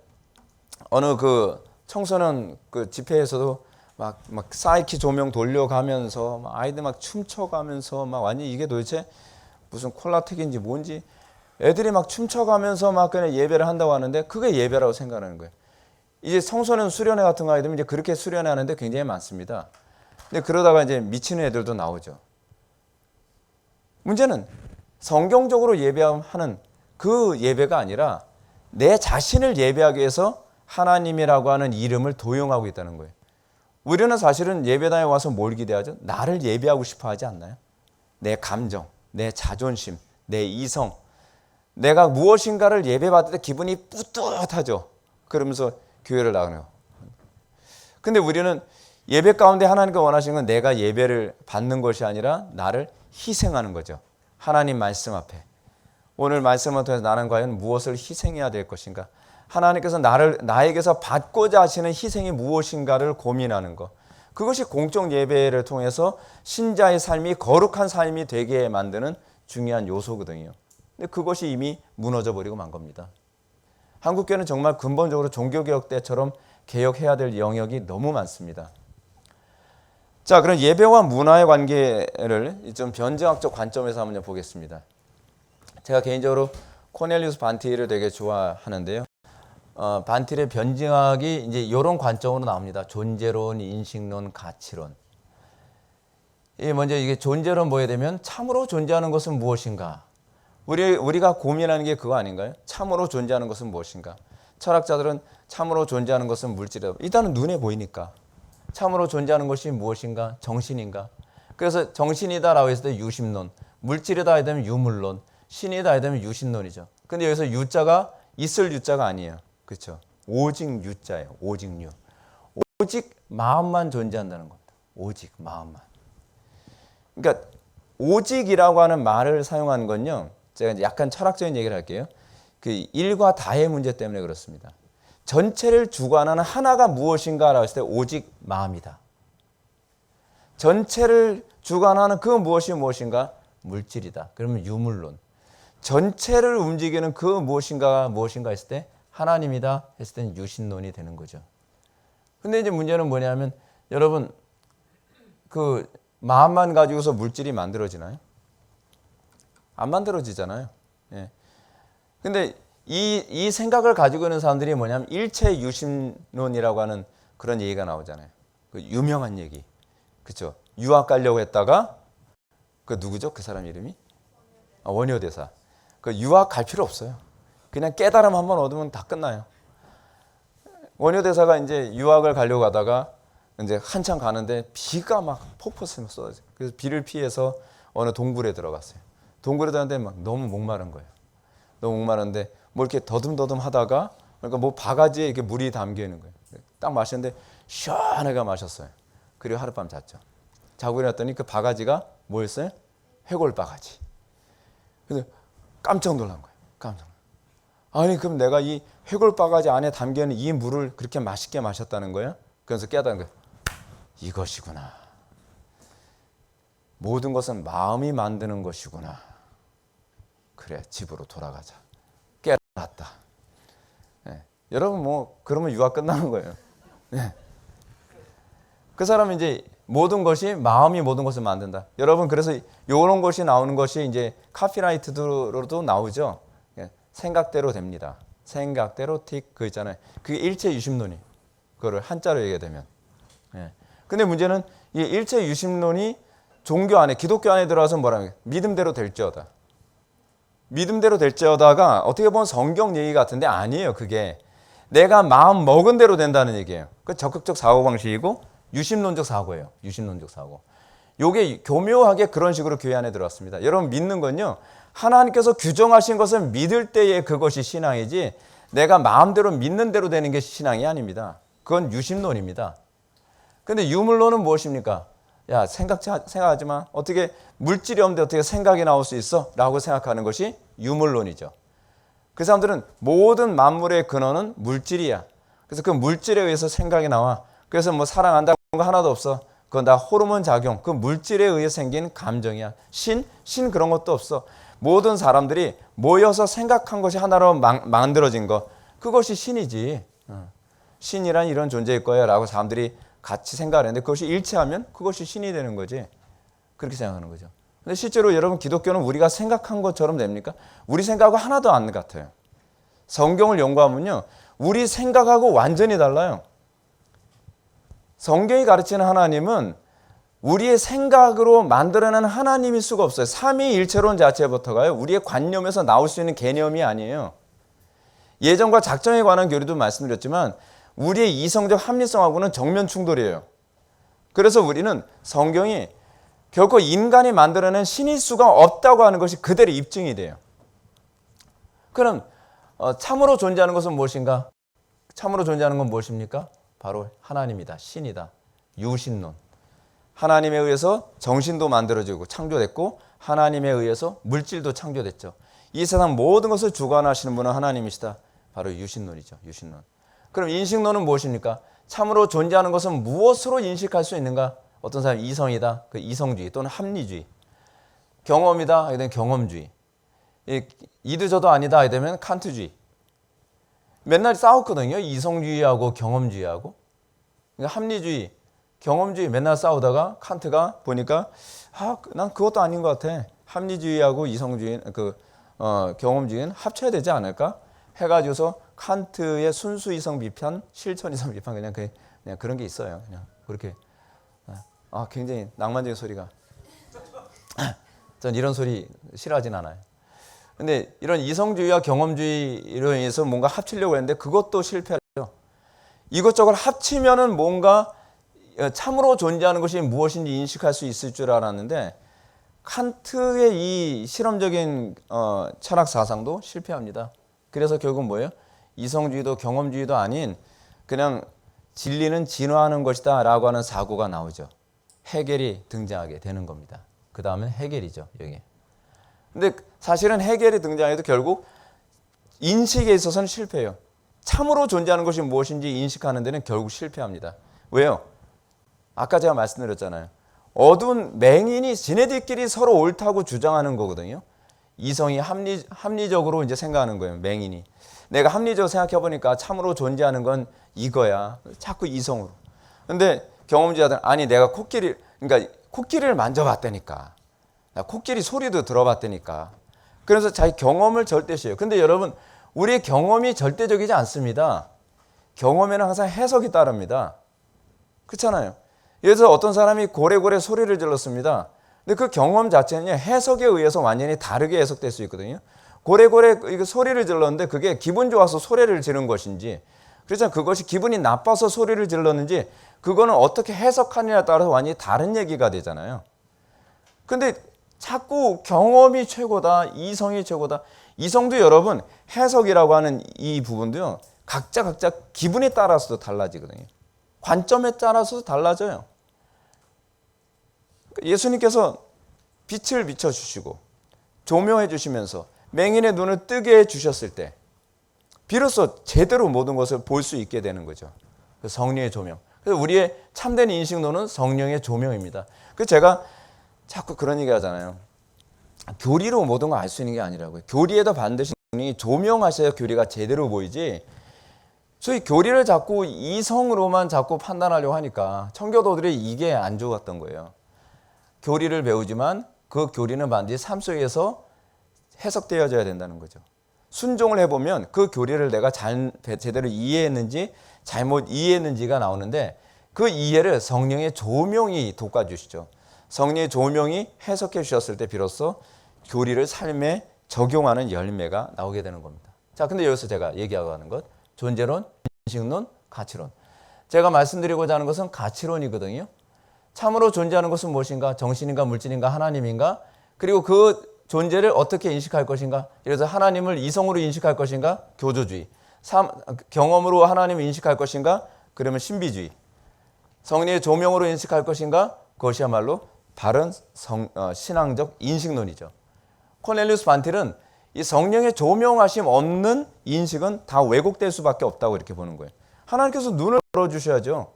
어느 그 청소년 그 집회에서도 막 사이키 조명 돌려가면서 아이들 막 춤춰가면서 막 완전 이게 도대체 무슨 콜라텍인지 뭔지 애들이 막 춤춰가면서 막 그냥 예배를 한다고 하는데 그게 예배라고 생각하는 거예요. 이제 청소년 수련회 같은 거 아이들은 이제 그렇게 수련회 하는데 굉장히 많습니다. 근데 그러다가 이제 미치는 애들도 나오죠. 문제는 성경적으로 예배하는 그 예배가 아니라 내 자신을 예배하기 위해서 하나님이라고 하는 이름을 도용하고 있다는 거예요. 우리는 사실은 예배당에 와서 뭘 기대하죠? 나를 예배하고 싶어 하지 않나요? 내 감정, 내 자존심, 내 이성, 내가 무엇인가를 예배받을 때 기분이 뿌듯하죠. 그러면서 교회를 나가요. 근데 우리는 예배 가운데 하나님께 원하시는 건 내가 예배를 받는 것이 아니라 나를 희생하는 거죠. 하나님 말씀 앞에. 오늘 말씀을 통해서 나는 과연 무엇을 희생해야 될 것인가? 하나님께서 나에게서 받고자 하시는 희생이 무엇인가를 고민하는 것. 그것이 공적 예배를 통해서 신자의 삶이 거룩한 삶이 되게 만드는 중요한 요소거든요. 근데 그것이 이미 무너져 버리고 만 겁니다. 한국교회는 정말 근본적으로 종교개혁 때처럼 개혁해야 될 영역이 너무 많습니다. 자, 그럼 예배와 문화의 관계를 좀 변증학적 관점에서 한번 보겠습니다. 제가 개인적으로 코넬리우스 반티를 되게 좋아하는데요. 반틸의 변증학이 이제 이런 관점으로 나옵니다. 존재론, 인식론, 가치론. 먼저 이게 존재론 보게 되면 참으로 존재하는 것은 무엇인가? 우리가 고민하는 게 그거 아닌가요? 참으로 존재하는 것은 무엇인가? 철학자들은 참으로 존재하는 것은 물질이다. 일단은 눈에 보이니까. 참으로 존재하는 것이 무엇인가? 정신인가? 그래서 정신이다라고 했을 때 유심론, 물질이다 해야 되면 유물론, 신이다 해야 되면 유신론이죠. 근데 여기서 유자가 있을 유자가 아니에요. 그렇죠? 오직 유자예요. 오직 유. 오직 마음만 존재한다는 겁니다. 오직 마음만. 그러니까 오직이라고 하는 말을 사용한 건요. 제가 이제 약간 철학적인 얘기를 할게요. 그 일과 다의 문제 때문에 그렇습니다. 전체를 주관하는 하나가 무엇인가라고 했을 때 오직 마음이다. 전체를 주관하는 그 무엇이 무엇인가? 물질이다. 그러면 유물론. 전체를 움직이는 그 무엇인가가 무엇인가 했을 때 하나님이다 했을 때는 유신론이 되는 거죠. 근데 이제 문제는 뭐냐면 여러분 그 마음만 가지고서 물질이 만들어지나요? 안 만들어지잖아요. 예. 근데 이 생각을 가지고 있는 사람들이 뭐냐면 일체 유심론이라고 하는 그런 얘기가 나오잖아요. 그 유명한 얘기. 그렇죠? 유학 가려고 했다가 그 누구죠? 그 사람 이름이? 원효대사. 그 유학 갈 필요 없어요. 그냥 깨달음 한번 얻으면 다 끝나요. 원효대사가 이제 유학을 가려고 하다가 이제 한참 가는데 비가 막 폭포수면 쏟아져요. 그래서 비를 피해서 어느 동굴에 들어갔어요. 동굴에 들어갔는데 막 너무 목마른 거예요. 너무 목마른데 뭐 이렇게 더듬더듬 하다가 그러니까 뭐 바가지에 이렇게 물이 담겨 있는 거예요. 딱 마셨는데 시원하게 마셨어요. 그리고 하룻밤 잤죠. 자고 일어났더니 그 바가지가 뭐였어요? 해골 바가지. 그래서 깜짝 놀란 거예요. 깜짝 놀란. 아니 그럼 내가 이 해골 바가지 안에 담겨 있는 이 물을 그렇게 맛있게 마셨다는 거예요? 그래서 깨달은 거예요. 이것이구나. 모든 것은 마음이 만드는 것이구나. 그래 집으로 돌아가자. 깨달았다. 네. 여러분 뭐 그러면 유학 끝나는 거예요. 네. 그 사람은 이제 모든 것이 마음이 모든 것을 만든다. 여러분 그래서 이런 것이 나오는 것이 이제 카피라이트로도 나오죠. 생각대로 됩니다. 생각대로 틱 그 있잖아요. 그게 일체 유심론이 그거를 한자로 얘기해 되면. 근데 문제는 이 일체 유심론이 종교 안에 기독교 안에 들어와서 뭐라는 거예요? 믿음대로 될지어다. 믿음대로 될지어다가 어떻게 보면 성경 얘기 같은데 아니에요. 그게 내가 마음 먹은 대로 된다는 얘기예요. 그 적극적 사고방식이고 유심론적 사고예요. 유심론적 사고. 요게 교묘하게 그런 식으로 교회 안에 들어왔습니다. 여러분 믿는 건요. 하나님께서 규정하신 것을 믿을 때에 그것이 신앙이지 내가 마음대로 믿는 대로 되는 게 신앙이 아닙니다. 그건 유심론입니다. 근데 유물론은 무엇입니까? 야 생각하지 마. 어떻게 물질이 없는데 어떻게 생각이 나올 수 있어? 라고 생각하는 것이 유물론이죠. 그 사람들은 모든 만물의 근원은 물질이야. 그래서 그 물질에 의해서 생각이 나와. 그래서 뭐 사랑한다는 거 하나도 없어. 그건 다 호르몬 작용. 그 물질에 의해 생긴 감정이야. 신 그런 것도 없어. 모든 사람들이 모여서 생각한 것이 하나로 만들어진 것. 그것이 신이지. 신이란 이런 존재일 거야 라고 사람들이 같이 생각을 했는데 그것이 일치하면 그것이 신이 되는 거지. 그렇게 생각하는 거죠. 근데 실제로 여러분 기독교는 우리가 생각한 것처럼 됩니까? 우리 생각하고 하나도 안 같아요. 성경을 연구하면요. 우리 생각하고 완전히 달라요. 성경이 가르치는 하나님은 우리의 생각으로 만들어낸 하나님일 수가 없어요. 삼위일체론 자체부터가요. 우리의 관념에서 나올 수 있는 개념이 아니에요. 예정과 작정에 관한 교리도 말씀드렸지만 우리의 이성적 합리성하고는 정면 충돌이에요. 그래서 우리는 성경이 결코 인간이 만들어낸 신일 수가 없다고 하는 것이 그대로 입증이 돼요. 그럼 참으로 존재하는 것은 무엇인가? 참으로 존재하는 건 무엇입니까? 바로 하나님이다. 신이다. 유신론. 하나님에 의해서 정신도 만들어지고 창조됐고 하나님에 의해서 물질도 창조됐죠. 이 세상 모든 것을 주관하시는 분은 하나님이시다. 바로 유신론이죠. 유신론. 그럼 인식론은 무엇입니까? 참으로 존재하는 것은 무엇으로 인식할 수 있는가? 어떤 사람은 이성이다. 그 이성주의 또는 합리주의. 경험이다. 하게 되면 경험주의. 이도저도 아니다. 하게 되면 칸트주의. 맨날 싸웠거든요. 이성주의하고 경험주의하고. 그러니까 합리주의, 경험주의 맨날 싸우다가 칸트가 보니까 난 그것도 아닌 것 같아. 합리주의하고 이성주의, 경험주의는 합쳐야 되지 않을까? 해가지고서 칸트의 순수 이성 비판, 실천 이성 비판 그냥 그런 게 있어요. 그냥 그렇게 굉장히 낭만적인 소리가. 전 이런 소리 싫어하진 않아요. 근데 이런 이성주의와 경험주의로 인해서 뭔가 합치려고 했는데 그것도 실패하죠. 이것저것 합치면은 뭔가 참으로 존재하는 것이 무엇인지 인식할 수 있을 줄 알았는데 칸트의 이 실험적인 철학 사상도 실패합니다. 그래서 결국 뭐예요? 이성주의도 경험주의도 아닌 그냥 진리는 진화하는 것이다 라고 하는 사고가 나오죠. 헤겔이 등장하게 되는 겁니다. 그 다음은 헤겔이죠. 여기. 근데 사실은 헤겔이 등장해도 결국 인식에 있어서는 실패해요. 참으로 존재하는 것이 무엇인지 인식하는 데는 결국 실패합니다. 왜요? 아까 제가 말씀드렸잖아요. 어두운 맹인이 지네들끼리 서로 옳다고 주장하는 거거든요. 이성이 합리적으로 이제 생각하는 거예요. 맹인이. 내가 합리적으로 생각해 보니까 참으로 존재하는 건 이거야. 자꾸 이성으로. 근데 경험주의자들은 아니 내가 코끼리를 만져봤다니까. 나 코끼리 소리도 들어봤다니까. 그래서 자기 경험을 절대시해요. 근데 여러분 우리의 경험이 절대적이지 않습니다. 경험에는 항상 해석이 따릅니다. 그렇잖아요. 예를 들어서 어떤 사람이 고래고래 소리를 질렀습니다. 근데 그 경험 자체는 해석에 의해서 완전히 다르게 해석될 수 있거든요. 고래고래 소리를 질렀는데 그게 기분 좋아서 소리를 지른 것인지 그렇잖아요. 그것이 기분이 나빠서 소리를 질렀는지 그거는 어떻게 해석하느냐에 따라서 완전히 다른 얘기가 되잖아요. 근데 자꾸 경험이 최고다, 이성이 최고다. 이성도 여러분 해석이라고 하는 이 부분도요. 각자 기분에 따라서도 달라지거든요. 관점에 따라서도 달라져요. 예수님께서 빛을 비춰주시고 조명해 주시면서 맹인의 눈을 뜨게 해주셨을 때 비로소 제대로 모든 것을 볼 수 있게 되는 거죠. 성령의 조명. 그래서 우리의 참된 인식론은 성령의 조명입니다. 그래서 제가 자꾸 그런 얘기 하잖아요. 교리로 모든 걸 알 수 있는 게 아니라고요. 교리에도 반드시 성령이 조명하셔야 교리가 제대로 보이지. 저희 교리를 자꾸 이성으로만 자꾸 판단하려고 하니까 청교도들이 이게 안 좋았던 거예요. 교리를 배우지만 그 교리는 반드시 삶 속에서 해석되어져야 된다는 거죠. 순종을 해보면 그 교리를 내가 제대로 이해했는지 잘못 이해했는지가 나오는데 그 이해를 성령의 조명이 돋궈주시죠. 성령의 조명이 해석해 주셨을 때 비로소 교리를 삶에 적용하는 열매가 나오게 되는 겁니다. 자, 근데 여기서 제가 얘기하고 하는 것 존재론, 인식론, 가치론. 제가 말씀드리고자 하는 것은 가치론이거든요. 참으로 존재하는 것은 무엇인가? 정신인가 물질인가 하나님인가? 그리고 그 존재를 어떻게 인식할 것인가? 예를 들어서 하나님을 이성으로 인식할 것인가? 교조주의. 경험으로 하나님을 인식할 것인가? 그러면 신비주의. 성령의 조명으로 인식할 것인가? 그것이야말로 바른 신앙적 인식론이죠. 코넬리우스 반틸은 이 성령의 조명하심 없는 인식은 다 왜곡될 수밖에 없다고 이렇게 보는 거예요. 하나님께서 눈을 열어주셔야죠.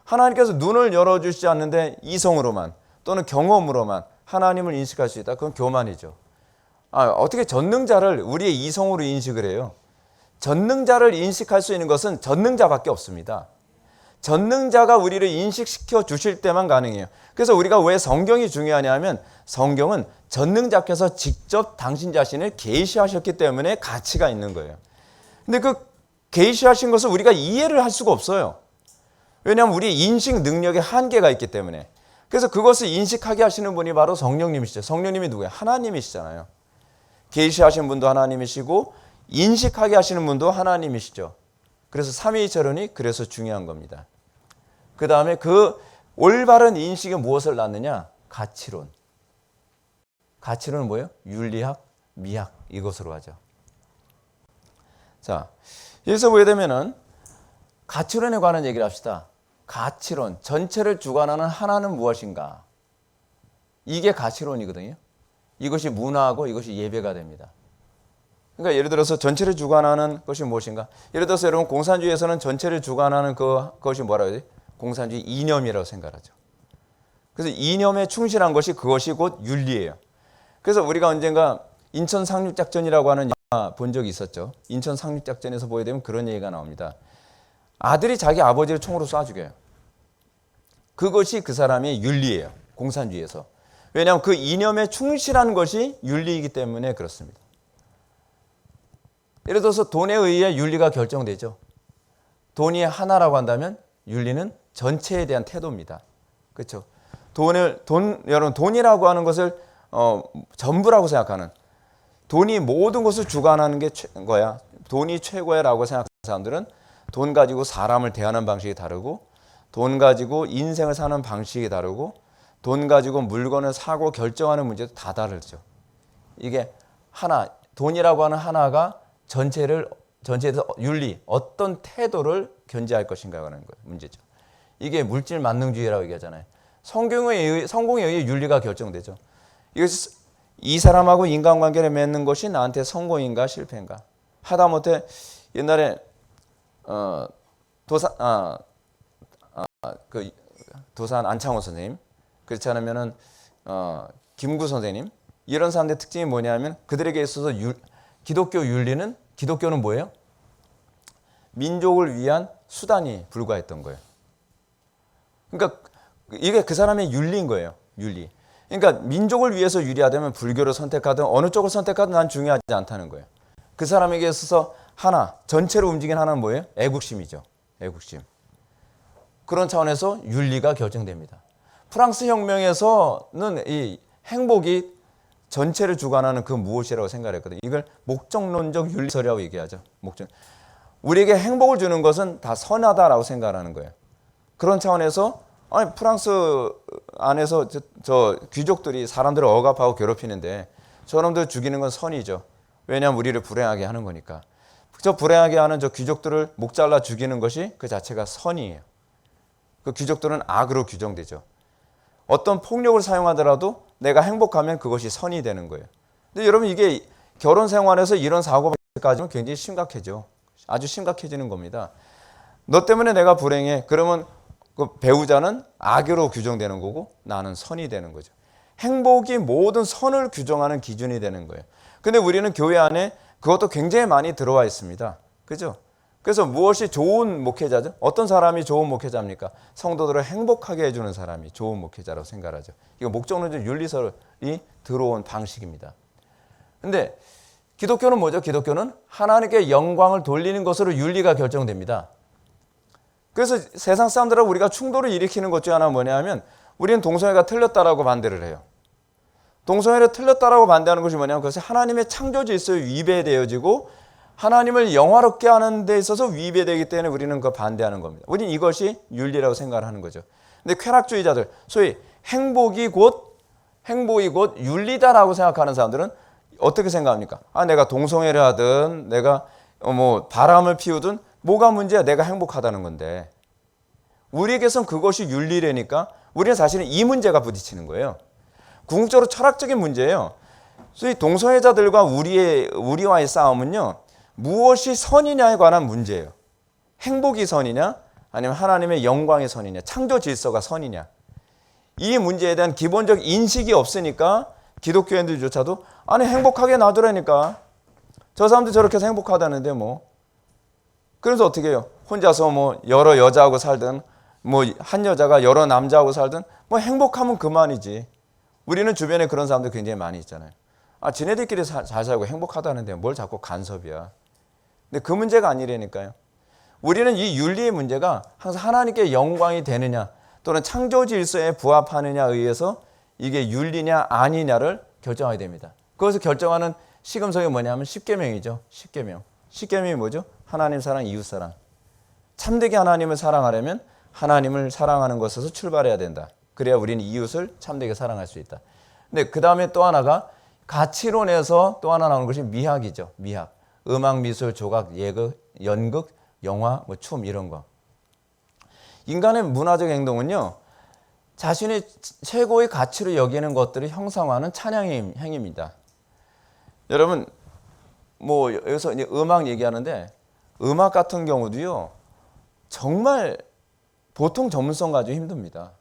하나님께서 눈을 열어주시지 않는데 이성으로만 또는 경험으로만 하나님을 인식할 수 있다. 그건 교만이죠. 어떻게 전능자를 우리의 이성으로 인식을 해요? 전능자를 인식할 수 있는 것은 전능자밖에 없습니다. 전능자가 우리를 인식시켜 주실 때만 가능해요. 그래서 우리가 왜 성경이 중요하냐 하면 성경은 전능자께서 직접 당신 자신을 계시하셨기 때문에 가치가 있는 거예요. 근데 그 계시하신 것을 우리가 이해를 할 수가 없어요. 왜냐하면 우리 인식 능력에 한계가 있기 때문에. 그래서 그것을 인식하게 하시는 분이 바로 성령님이시죠. 성령님이 누구예요? 하나님이시잖아요. 계시하신 분도 하나님이시고 인식하게 하시는 분도 하나님이시죠. 그래서 삼위일체론이 그래서 중요한 겁니다. 그 다음에 그 올바른 인식에 무엇을 낳느냐? 가치론. 가치론은 뭐예요? 윤리학, 미학 이것으로 하죠. 자, 여기서 보게 되면은 가치론에 관한 얘기를 합시다. 가치론, 전체를 주관하는 하나는 무엇인가? 이게 가치론이거든요. 이것이 문화하고 이것이 예배가 됩니다. 그러니까 예를 들어서 전체를 주관하는 것이 무엇인가? 예를 들어서 여러분 공산주의에서는 전체를 주관하는 그것이 뭐라고 해야 돼? 공산주의 이념이라고 생각하죠. 그래서 이념에 충실한 것이 그것이 곧 윤리예요. 그래서 우리가 언젠가 인천 상륙작전이라고 하는 영화 본 적이 있었죠. 인천 상륙작전에서 보게 되면 그런 얘기가 나옵니다. 아들이 자기 아버지를 총으로 쏴 죽여요. 그것이 그 사람의 윤리예요. 공산주의에서. 왜냐하면 그 이념에 충실한 것이 윤리이기 때문에 그렇습니다. 예를 들어서 돈에 의해 윤리가 결정되죠. 돈이 하나라고 한다면 윤리는 전체에 대한 태도입니다. 그렇죠? 여러분 돈이라고 하는 것을 전부라고 생각하는, 돈이 모든 것을 주관하는 게 거야. 돈이 최고야라고 생각하는 사람들은 돈 가지고 사람을 대하는 방식이 다르고, 돈 가지고 인생을 사는 방식이 다르고, 돈 가지고 물건을 사고 결정하는 문제도 다 다르죠. 이게 하나, 돈이라고 하는 하나가 전체에서 윤리, 어떤 태도를 견지할 것인가 하는 거예요. 문제죠. 이게 물질 만능주의라고 얘기하잖아요. 성공에 의해 윤리가 결정되죠. 이 사람하고 인간관계를 맺는 것이 나한테 성공인가 실패인가. 하다못해 옛날에 도산 안창호 선생님, 그렇지 않으면은 김구 선생님, 이런 사람들의 특징이 뭐냐면 그들에게 있어서 기독교는 뭐예요? 민족을 위한 수단이 불과했던 거예요. 그러니까 이게 그 사람의 윤리인 거예요. 윤리. 그러니까 민족을 위해서 유리하다면 불교를 선택하든 어느 쪽을 선택하든 난 중요하지 않다는 거예요. 그 사람에게 있어서 전체로 움직이는 하나는 뭐예요? 애국심이죠. 애국심. 그런 차원에서 윤리가 결정됩니다. 프랑스 혁명에서는 이 행복이 전체를 주관하는 그 무엇이라고 생각했거든요. 이걸 목적론적 윤리설이라고 얘기하죠. 우리에게 행복을 주는 것은 다 선하다라고 생각하는 거예요. 그런 차원에서 프랑스 안에서 저 귀족들이 사람들을 억압하고 괴롭히는데 저놈들 죽이는 건 선이죠. 왜냐하면 우리를 불행하게 하는 거니까. 저 불행하게 하는 저 귀족들을 목 잘라 죽이는 것이 그 자체가 선이에요. 그 귀족들은 악으로 규정되죠. 어떤 폭력을 사용하더라도 내가 행복하면 그것이 선이 되는 거예요. 근데 여러분 이게 결혼 생활에서 이런 사고까지는 굉장히 심각해져. 아주 심각해지는 겁니다. 너 때문에 내가 불행해. 그러면 그 배우자는 악으로 규정되는 거고 나는 선이 되는 거죠. 행복이 모든 선을 규정하는 기준이 되는 거예요. 근데 우리는 교회 안에 그것도 굉장히 많이 들어와 있습니다. 그죠? 그래서 무엇이 좋은 목회자죠? 어떤 사람이 좋은 목회자입니까? 성도들을 행복하게 해주는 사람이 좋은 목회자라고 생각하죠. 이거 목적론적 윤리설이 들어온 방식입니다. 근데 기독교는 뭐죠? 기독교는 하나님께 영광을 돌리는 것으로 윤리가 결정됩니다. 그래서 세상 사람들하고 우리가 충돌을 일으키는 것 중 하나는 뭐냐면 우리는 동성애가 틀렸다라고 반대를 해요. 동성애를 틀렸다라고 반대하는 것이 뭐냐면 그것이 하나님의 창조 질서에 위배되어지고 하나님을 영화롭게 하는 데 있어서 위배되기 때문에 우리는 그 반대하는 겁니다. 우리는 이것이 윤리라고 생각을 하는 거죠. 근데 쾌락주의자들, 소위 행복이 곧 윤리다라고 생각하는 사람들은 어떻게 생각합니까? 내가 동성애를 하든 내가 바람을 피우든 뭐가 문제야? 내가 행복하다는 건데. 우리에게선 그것이 윤리라니까 우리는 사실은 이 문제가 부딪히는 거예요. 궁극적으로 철학적인 문제예요. 소위 동성애자들과 우리와의 싸움은요. 무엇이 선이냐에 관한 문제예요. 행복이 선이냐 아니면 하나님의 영광이 선이냐, 창조 질서가 선이냐. 이 문제에 대한 기본적 인식이 없으니까 기독교인들조차도 행복하게 놔두라니까. 저 사람들 저렇게 해서 행복하다는데 뭐. 그래서 어떻게 해요? 혼자서 여러 여자하고 살든 한 여자가 여러 남자하고 살든 행복하면 그만이지. 우리는 주변에 그런 사람들 굉장히 많이 있잖아요. 지네들끼리 잘 살고 행복하다는데 뭘 자꾸 간섭이야. 근데 그 문제가 아니라니까요. 우리는 이 윤리의 문제가 항상 하나님께 영광이 되느냐 또는 창조 질서에 부합하느냐에 의해서 이게 윤리냐 아니냐를 결정하게 됩니다. 그것을 결정하는 시금석이 뭐냐면 십계명이죠. 십계명이 뭐죠? 하나님 사랑, 이웃 사랑. 참되게 하나님을 사랑하려면 하나님을 사랑하는 것에서 출발해야 된다. 그래야 우리는 이웃을 참되게 사랑할 수 있다. 근데 그 다음에 또 하나가 가치론에서 또 하나 나오는 것이 미학이죠. 미학. 음악, 미술, 조각, 예극, 연극, 영화, 춤 이런 거. 인간의 문화적 행동은요. 자신의 최고의 가치로 여기는 것들을 형상화하는 찬양의 행위입니다. 여러분 여기서 이제 음악 얘기하는데 음악 같은 경우도요. 정말 보통 전문성 가지고 힘듭니다.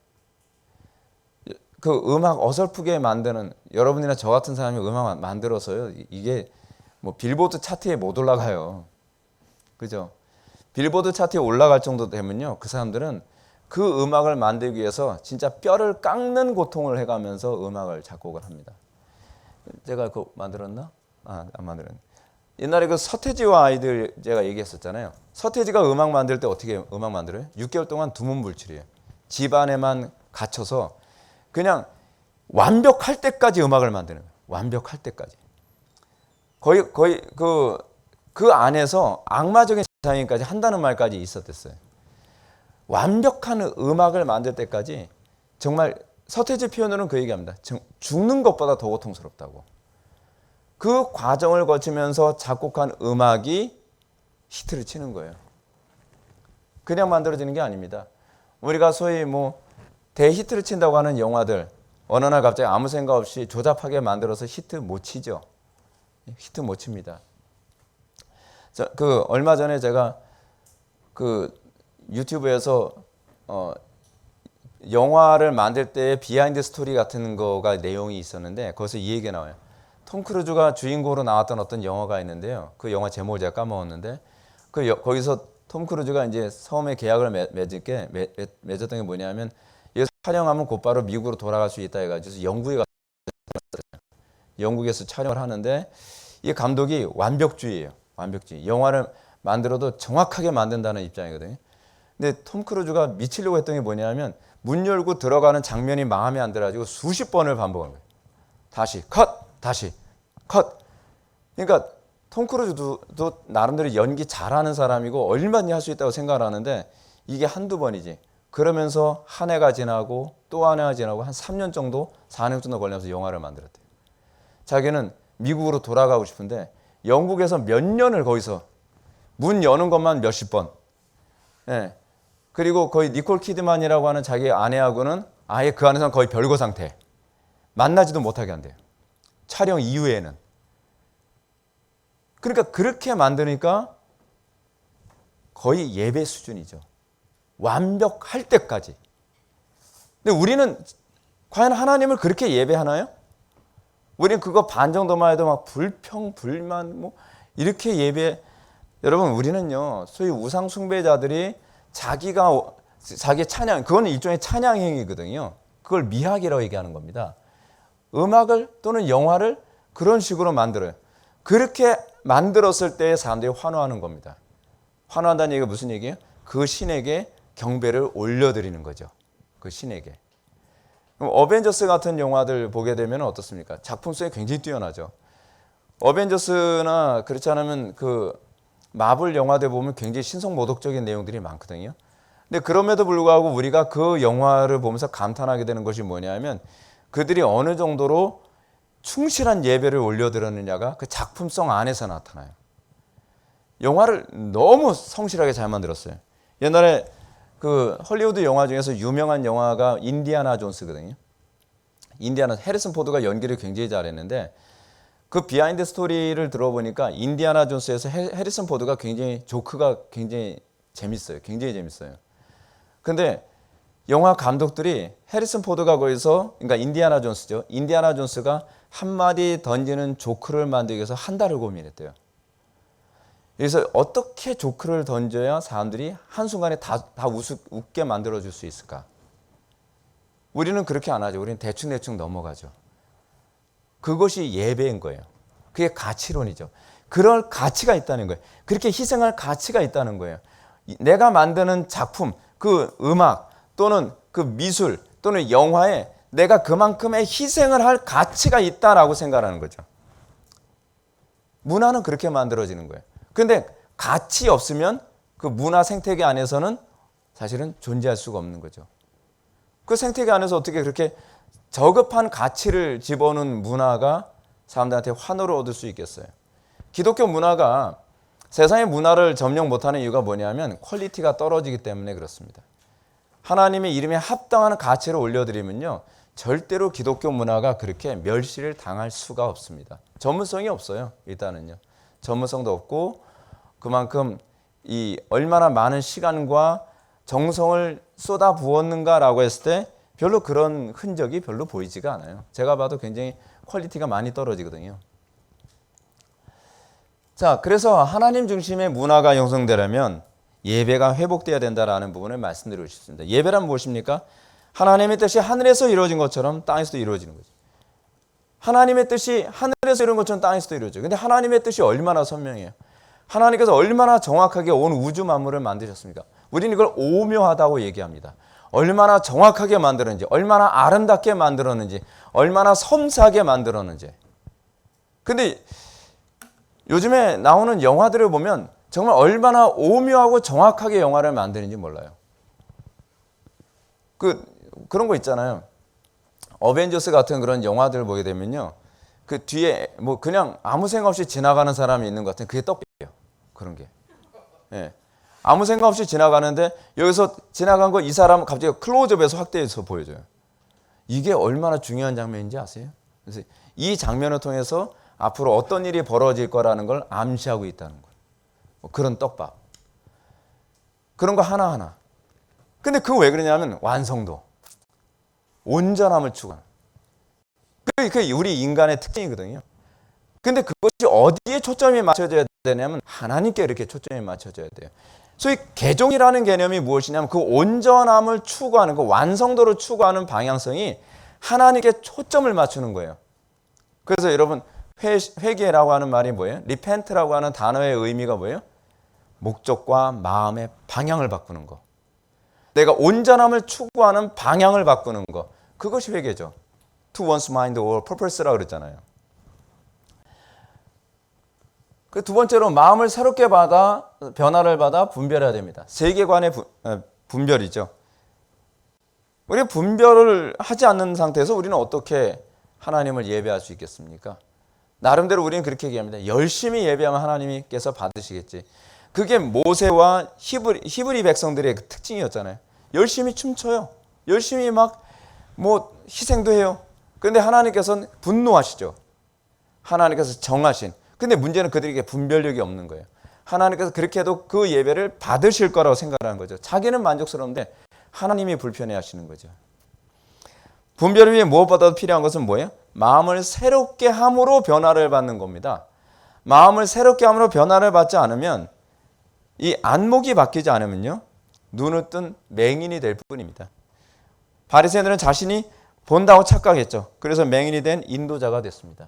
그 음악 어설프게 만드는 여러분이나 저 같은 사람이 음악 만들어서요. 이게 빌보드 차트에 못 올라가요. 그죠? 빌보드 차트에 올라갈 정도 되면요. 그 사람들은 그 음악을 만들기 위해서 진짜 뼈를 깎는 고통을 해가면서 음악을 작곡을 합니다. 제가 그거 만들었나? 안 만들었네. 옛날에 그 서태지와 아이들 제가 얘기했었잖아요. 서태지가 음악 만들 때 어떻게 음악 만들어요? 6개월 동안 두문불출이에요. 집 안에만 갇혀서 그냥 완벽할 때까지 음악을 만드는 거예요. 완벽할 때까지. 거의 그 안에서 악마적인 사인까지 한다는 말까지 있었댔어요. 완벽한 음악을 만들 때까지 정말 서태지 표현으로는 그 얘기합니다. 죽는 것보다 더 고통스럽다고. 그 과정을 거치면서 작곡한 음악이 히트를 치는 거예요. 그냥 만들어지는 게 아닙니다. 우리가 소위 뭐 대히트를 친다고 하는 영화들 어느 날 갑자기 아무 생각 없이 조잡하게 만들어서 히트 못 치죠. 히트 못 칩니다. 그 얼마 전에 제가 그 유튜브에서 영화를 만들 때 비하인드 스토리 같은 거가 내용이 있었는데 거기서 이 얘기가 나와요. 톰 크루즈가 주인공으로 나왔던 어떤 영화가 있는데요. 그 영화 제목을 제가 까먹었는데 거기서 톰 크루즈가 이제 처음에 계약을 맺었던 게 뭐냐면 여기서 촬영하면 곧바로 미국으로 돌아갈 수 있다 해가지고 영국에서 촬영을 하는데 이 감독이 완벽주의예요. 완벽주의. 영화를 만들어도 정확하게 만든다는 입장이거든요. 근데 톰 크루즈가 미치려고 했던 게 뭐냐면 문 열고 들어가는 장면이 마음에 안 들어가지고 수십 번을 반복한 거예요. 다시 컷! 다시 컷! 그러니까 톰 크루즈도 나름대로 연기 잘하는 사람이고 얼마든지 할 수 있다고 생각을 하는데 이게 한두 번이지. 그러면서 한 해가 지나고 또 한 해가 지나고 한 3년 정도, 4년 정도 걸리면서 영화를 만들었대요. 자기는 미국으로 돌아가고 싶은데 영국에서 몇 년을 거기서 문 여는 것만 몇십 번. 예. 그리고 거의 니콜 키드만이라고 하는 자기 아내하고는 아예 그 안에서는 거의 별거 상태. 만나지도 못하게 한대요. 촬영 이후에는. 그러니까 그렇게 만드니까 거의 예배 수준이죠. 완벽할 때까지. 근데 우리는 과연 하나님을 그렇게 예배하나요? 우리는 그거 반 정도만 해도 막 불평, 불만 뭐 이렇게 예배. 여러분 우리는요 소위 우상 숭배자들이 자기 찬양, 그거는 일종의 찬양 행위거든요. 그걸 미학이라고 얘기하는 겁니다. 음악을 또는 영화를 그런 식으로 만들어요. 그렇게 만들었을 때 사람들이 환호하는 겁니다. 환호한다는 얘기가 무슨 얘기예요? 그 신에게 경배를 올려드리는 거죠. 그 신에게. 어벤져스 같은 영화들 보게 되면 어떻습니까? 작품성이 굉장히 뛰어나죠. 어벤져스나 그렇지 않으면 그 마블 영화들 보면 굉장히 신성모독적인 내용들이 많거든요. 근데 그럼에도 불구하고 우리가 그 영화를 보면서 감탄하게 되는 것이 뭐냐면 그들이 어느 정도로 충실한 예배를 올려드렸느냐가 그 작품성 안에서 나타나요. 영화를 너무 성실하게 잘 만들었어요. 옛날에 그 헐리우드 영화 중에서 유명한 영화가 인디아나 존스거든요. 해리슨 포드가 연기를 굉장히 잘했는데 그 비하인드 스토리를 들어보니까 인디아나 존스에서 해리슨 포드가 조크가 굉장히 재밌어요. 굉장히 재밌어요. 근데 영화 감독들이 해리슨 포드가 거기서, 그러니까 인디아나 존스죠. 인디아나 존스가 한마디 던지는 조크를 만들기 위해서 한 달을 고민했대요. 그래서 어떻게 조크를 던져야 사람들이 한순간에 다 웃게 만들어줄 수 있을까? 우리는 그렇게 안 하죠. 우리는 대충 넘어가죠. 그것이 예배인 거예요. 그게 가치론이죠. 그럴 가치가 있다는 거예요. 그렇게 희생할 가치가 있다는 거예요. 내가 만드는 작품, 그 음악 또는 그 미술 또는 영화에 내가 그만큼의 희생을 할 가치가 있다라고 생각하는 거죠. 문화는 그렇게 만들어지는 거예요. 그런데 가치 없으면 그 문화 생태계 안에서는 사실은 존재할 수가 없는 거죠. 그 생태계 안에서 어떻게 그렇게 저급한 가치를 집어넣는 문화가 사람들한테 환호를 얻을 수 있겠어요? 기독교 문화가 세상의 문화를 점령 못하는 이유가 뭐냐면 퀄리티가 떨어지기 때문에 그렇습니다. 하나님의 이름에 합당한 가치를 올려드리면요 절대로 기독교 문화가 그렇게 멸시를 당할 수가 없습니다. 전문성이 없어요. 일단은요. 전문성도 없고 그만큼 이 얼마나 많은 시간과 정성을 쏟아 부었는가라고 했을 때 별로 그런 흔적이 별로 보이지가 않아요. 제가 봐도 굉장히 퀄리티가 많이 떨어지거든요. 자, 그래서 하나님 중심의 문화가 형성되려면 예배가 회복돼야 된다라는 부분을 말씀드리고 싶습니다. 예배란 무엇입니까? 하나님의 뜻이 하늘에서 이루어진 것처럼 땅에서도 이루어지는 거죠. 하나님의 뜻이 하늘에서 이룬 것처럼 땅에서도 이루어져요. 근데 하나님의 뜻이 얼마나 선명해요. 하나님께서 얼마나 정확하게 온 우주 만물을 만드셨습니까? 우리는 이걸 오묘하다고 얘기합니다. 얼마나 정확하게 만들었는지, 얼마나 아름답게 만들었는지, 얼마나 섬세하게 만들었는지. 근데 요즘에 나오는 영화들을 보면 정말 얼마나 오묘하고 정확하게 영화를 만드는지 몰라요. 그런 거 있잖아요. 어벤져스 같은 그런 영화들을 보게 되면요. 그 뒤에 뭐 그냥 아무 생각 없이 지나가는 사람이 있는 것 같은 그게 떡이에요. 그런 게. 예. 아무 생각 없이 지나가는데 여기서 지나간 거 이 사람 갑자기 클로즈업에서 확대해서 보여줘요. 이게 얼마나 중요한 장면인지 아세요? 그래서 이 장면을 통해서 앞으로 어떤 일이 벌어질 거라는 걸 암시하고 있다는 거예요. 뭐 그런 떡밥. 그런 거 하나하나. 근데 그거 왜 그러냐면 완성도. 온전함을 추구하는. 그게 우리 인간의 특징이거든요. 근데 그것이 어디에 초점이 맞춰져야 되냐면 하나님께 이렇게 초점이 맞춰져야 돼요. 소위 개종이라는 개념이 무엇이냐면 그 온전함을 추구하는 그 완성도를 추구하는 방향성이 하나님께 초점을 맞추는 거예요. 그래서 여러분 회개라고 하는 말이 뭐예요? 리펜트라고 하는 단어의 의미가 뭐예요? 목적과 마음의 방향을 바꾸는 거. 내가 온전함을 추구하는 방향을 바꾸는 거. 그것이 회개죠. To one's mind or purpose라고 그랬잖아요. 그 두 번째로 마음을 새롭게 받아 변화를 받아 분별해야 됩니다. 세계관의 분별이죠. 우리가 분별을 하지 않는 상태에서 우리는 어떻게 하나님을 예배할 수 있겠습니까? 나름대로 우리는 그렇게 얘기합니다. 열심히 예배하면 하나님께서 받으시겠지. 그게 모세와 히브리 백성들의 그 특징이었잖아요. 열심히 춤춰요. 열심히 막 뭐 희생도 해요. 그런데 하나님께서는 분노하시죠. 하나님께서 정하신. 근데 문제는 그들에게 분별력이 없는 거예요. 하나님께서 그렇게 해도 그 예배를 받으실 거라고 생각하는 거죠. 자기는 만족스러운데 하나님이 불편해 하시는 거죠. 분별을 위해 무엇보다도 필요한 것은 뭐예요? 마음을 새롭게 함으로 변화를 받는 겁니다. 마음을 새롭게 함으로 변화를 받지 않으면 이 안목이 바뀌지 않으면요. 눈을 뜬 맹인이 될 뿐입니다. 바리새인들은 자신이 본다고 착각했죠. 그래서 맹인이 된 인도자가 됐습니다.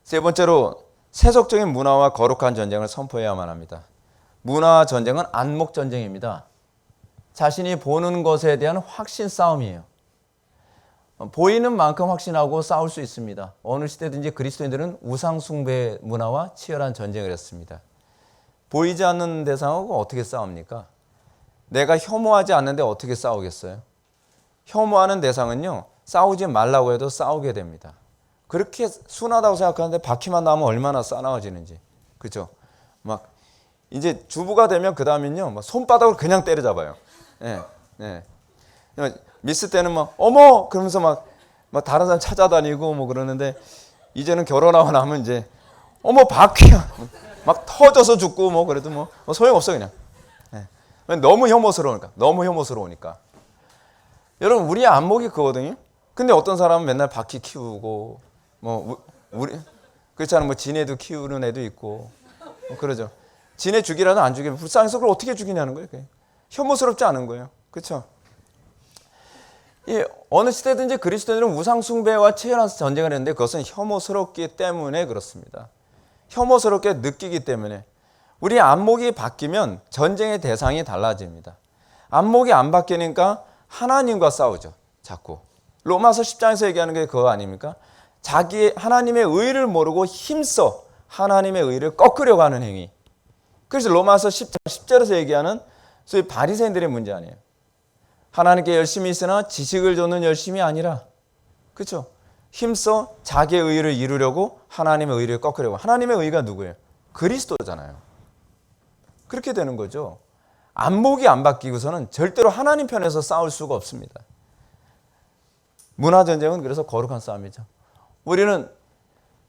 세 번째로 세속적인 문화와 거룩한 전쟁을 선포해야만 합니다. 문화와 전쟁은 안목 전쟁입니다. 자신이 보는 것에 대한 확신 싸움이에요. 보이는 만큼 확신하고 싸울 수 있습니다. 어느 시대든지 그리스도인들은 우상 숭배 문화와 치열한 전쟁을 했습니다. 보이지 않는 대상하고 어떻게 싸웁니까? 내가 혐오하지 않는데 어떻게 싸우겠어요? 혐오하는 대상은요, 싸우지 말라고 해도 싸우게 됩니다. 그렇게 순하다고 생각하는데 바퀴만 나면 얼마나 싸나워지는지. 그렇죠? 막 이제 주부가 되면 그 다음엔요, 막 손바닥으로 그냥 때려잡아요. 예, 예. 미스 때는 막 어머 그러면서 막 다른 사람 찾아다니고 뭐 그러는데 이제는 결혼하고 나면 이제 어머 바퀴야 막 터져서 죽고 뭐 그래도 뭐 소용없어 그냥. 예. 너무 혐오스러우니까. 여러분 우리의 안목이 그거거든요. 근데 어떤 사람은 맨날 바퀴 키우고 뭐 우리 그렇지 않으면 뭐 지네도 키우는 애도 있고 뭐 그러죠. 지네 죽이라도 안 죽이면 불쌍해서 그걸 어떻게 죽이냐는 거예요. 그게. 혐오스럽지 않은 거예요. 그렇죠? 예, 어느 시대든지 그리스도인들은 우상 숭배와 치열한 전쟁을 했는데 그것은 혐오스럽기 때문에 그렇습니다. 혐오스럽게 느끼기 때문에 우리 안목이 바뀌면 전쟁의 대상이 달라집니다. 안목이 안 바뀌니까 하나님과 싸우죠. 자꾸. 로마서 10장에서 얘기하는 게 그거 아닙니까? 자기의 하나님의 의를 모르고 힘써 하나님의 의를 꺾으려고 하는 행위. 그래서 로마서 10장 10절에서 얘기하는 소위 바리새인들의 문제 아니에요. 하나님께 열심히 있으나 지식을 줬는 열심이 아니라, 그렇죠? 힘써 자기의 의를 이루려고 하나님의 의를 꺾으려고. 하나님의 의가 누구예요? 그리스도잖아요. 그렇게 되는 거죠. 안목이 안 바뀌고서는 절대로 하나님 편에서 싸울 수가 없습니다. 문화전쟁은 그래서 거룩한 싸움이죠. 우리는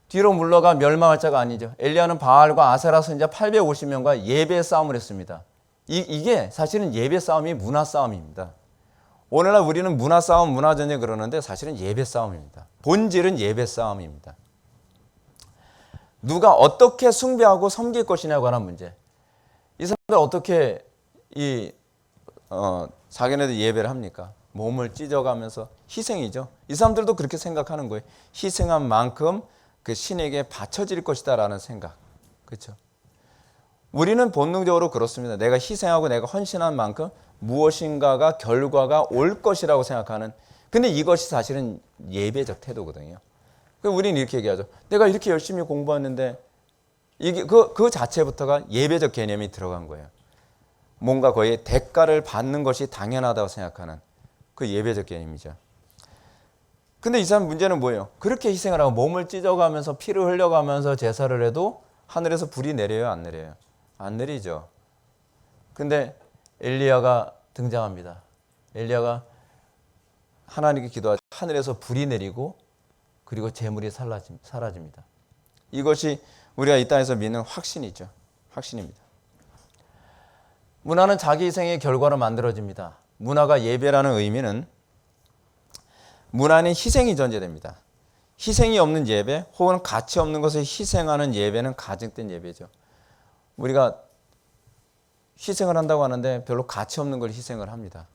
뒤로 물러가 멸망할 자가 아니죠. 엘리야는 바알과 아세라 선지자 850명과 예배 싸움을 했습니다. 이게 사실은 예배 싸움이 문화 싸움입니다. 오늘날 우리는 문화 싸움, 문화전쟁 그러는데 사실은 예배 싸움입니다. 본질은 예배 싸움입니다. 누가 어떻게 숭배하고 섬길 것이냐고 하는 문제. 이 사람들 어떻게 자기네들 예배를 합니까? 몸을 찢어가면서 희생이죠. 이 사람들도 그렇게 생각하는 거예요. 희생한 만큼 그 신에게 바쳐질 것이다라는 생각. 그렇죠? 우리는 본능적으로 그렇습니다. 내가 희생하고 내가 헌신한 만큼 무엇인가가 결과가 올 것이라고 생각하는. 근데 이것이 사실은 예배적 태도거든요. 우리는 이렇게 얘기하죠. 내가 이렇게 열심히 공부했는데 이게 그 자체부터가 예배적 개념이 들어간 거예요. 뭔가 거의 대가를 받는 것이 당연하다고 생각하는 그 예배적 개념이죠. 근데 이 사람 문제는 뭐예요? 그렇게 희생을 하고 몸을 찢어가면서 피를 흘려가면서 제사를 해도 하늘에서 불이 내려요, 안 내려요? 안 내리죠. 근데 엘리야가 등장합니다. 엘리야가 하나님께 기도하자 하늘에서 불이 내리고 그리고 재물이 사라집니다. 이것이 우리가 이 땅에서 믿는 확신이죠. 확신입니다. 문화는 자기 희생의 결과로 만들어집니다. 문화가 예배라는 의미는 문화는 희생이 전제됩니다. 희생이 없는 예배 혹은 가치 없는 것을 희생하는 예배는 가증된 예배죠. 우리가 희생을 한다고 하는데 별로 가치 없는 걸 희생을 합니다.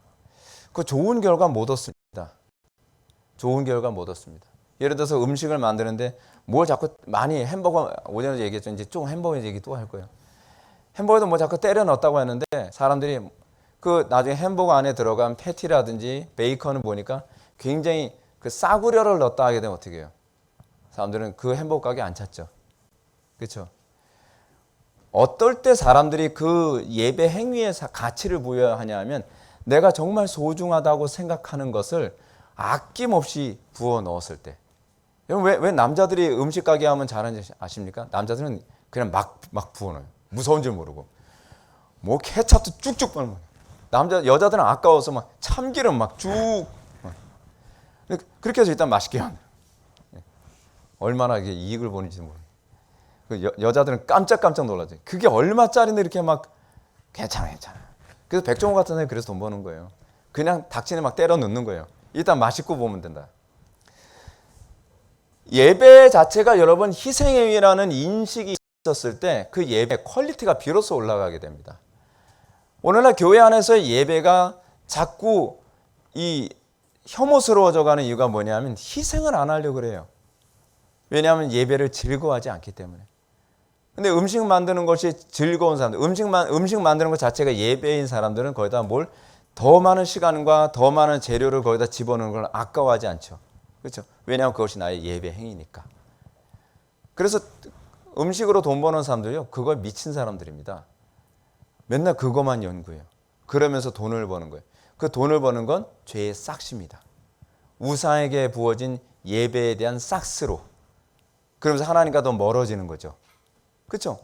그 좋은 결과 못 얻습니다. 좋은 결과 못 얻습니다. 예를 들어서 음식을 만드는데 뭘 자꾸 많이 햄버거 오전에 얘기했죠. 이제 좀 햄버거 얘기 또 할 거예요. 햄버거도 뭐 자꾸 때려 넣었다고 했는데 사람들이 그 나중에 햄버거 안에 들어간 패티라든지 베이컨을 보니까 굉장히 그 싸구려를 넣었다 하게 되면 어떻게 해요? 사람들은 그 햄버거 가게 안 찾죠. 그렇죠? 어떨 때 사람들이 그 예배 행위에 가치를 부여하냐 하면 내가 정말 소중하다고 생각하는 것을 아낌없이 부어 넣었을 때. 왜 남자들이 음식 가게 하면 잘하는지 아십니까? 남자들은 그냥 막 부어 넣어요. 무서운 줄 모르고. 뭐 케찹도 쭉쭉 빨면. 여자들은 아까워서 막 참기름 막 쭉. 그렇게 해서 일단 맛있게 합니다. 얼마나 이익을 보는지 모르겠어요. 여자들은 깜짝깜짝 놀라죠. 그게 얼마짜리인데 이렇게 막 괜찮아. 그래서 백종원 같은 애 그래서 돈 버는 거예요. 그냥 닥치는 막 때려 넣는 거예요. 일단 맛있고 보면 된다. 예배 자체가 여러분 희생행위라는 인식이 있었을 때 그 예배 퀄리티가 비로소 올라가게 됩니다. 오늘날 교회 안에서의 예배가 자꾸 이 혐오스러워져가는 이유가 뭐냐면 희생을 안 하려고 그래요. 왜냐하면 예배를 즐거워하지 않기 때문에. 근데 음식 만드는 것이 즐거운 사람들, 음식 만드는 것 자체가 예배인 사람들은 거기다 뭘 더 많은 시간과 더 많은 재료를 거기다 집어넣는 걸 아까워하지 않죠. 그렇죠? 왜냐하면 그것이 나의 예배 행위니까. 그래서 음식으로 돈 버는 사람들요, 그걸 미친 사람들입니다. 맨날 그것만 연구해요. 그러면서 돈을 버는 거예요. 그 돈을 버는 건 죄의 싹시입니다. 우상에게 부어진 예배에 대한 싹스로. 그러면서 하나님과 더 멀어지는 거죠. 그렇죠?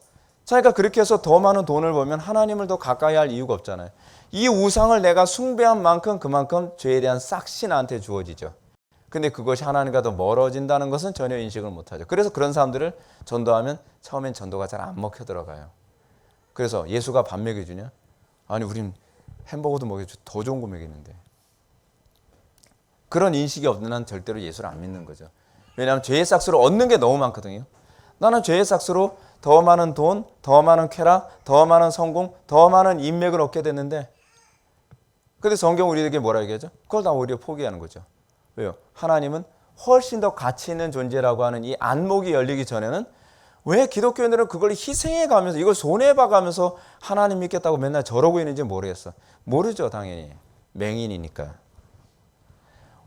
자기가 그렇게 해서 더 많은 돈을 벌면 하나님을 더 가까이 할 이유가 없잖아요. 이 우상을 내가 숭배한 만큼 그만큼 죄에 대한 싹시 나한테 주어지죠. 근데 그것이 하나님과 더 멀어진다는 것은 전혀 인식을 못하죠. 그래서 그런 사람들을 전도하면 처음엔 전도가 잘 안 먹혀 들어가요. 그래서 예수가 밥 먹여주냐? 아니 우린 햄버거도 먹여줘. 더 좋은 거 먹이는데. 그런 인식이 없는 한 절대로 예수를 안 믿는 거죠. 왜냐하면 죄의 싹스로 얻는 게 너무 많거든요. 나는 죄의 싹스로 더 많은 돈, 더 많은 쾌락, 더 많은 성공, 더 많은 인맥을 얻게 됐는데 근데 성경 우리에게 뭐라 얘기하죠? 그걸 다 오히려 포기하는 거죠. 왜요? 하나님은 훨씬 더 가치 있는 존재라고 하는 이 안목이 열리기 전에는 왜 기독교인들은 그걸 희생해 가면서 이걸 손해봐 가면서 하나님 믿겠다고 맨날 저러고 있는지 모르겠어. 모르죠, 당연히. 맹인이니까.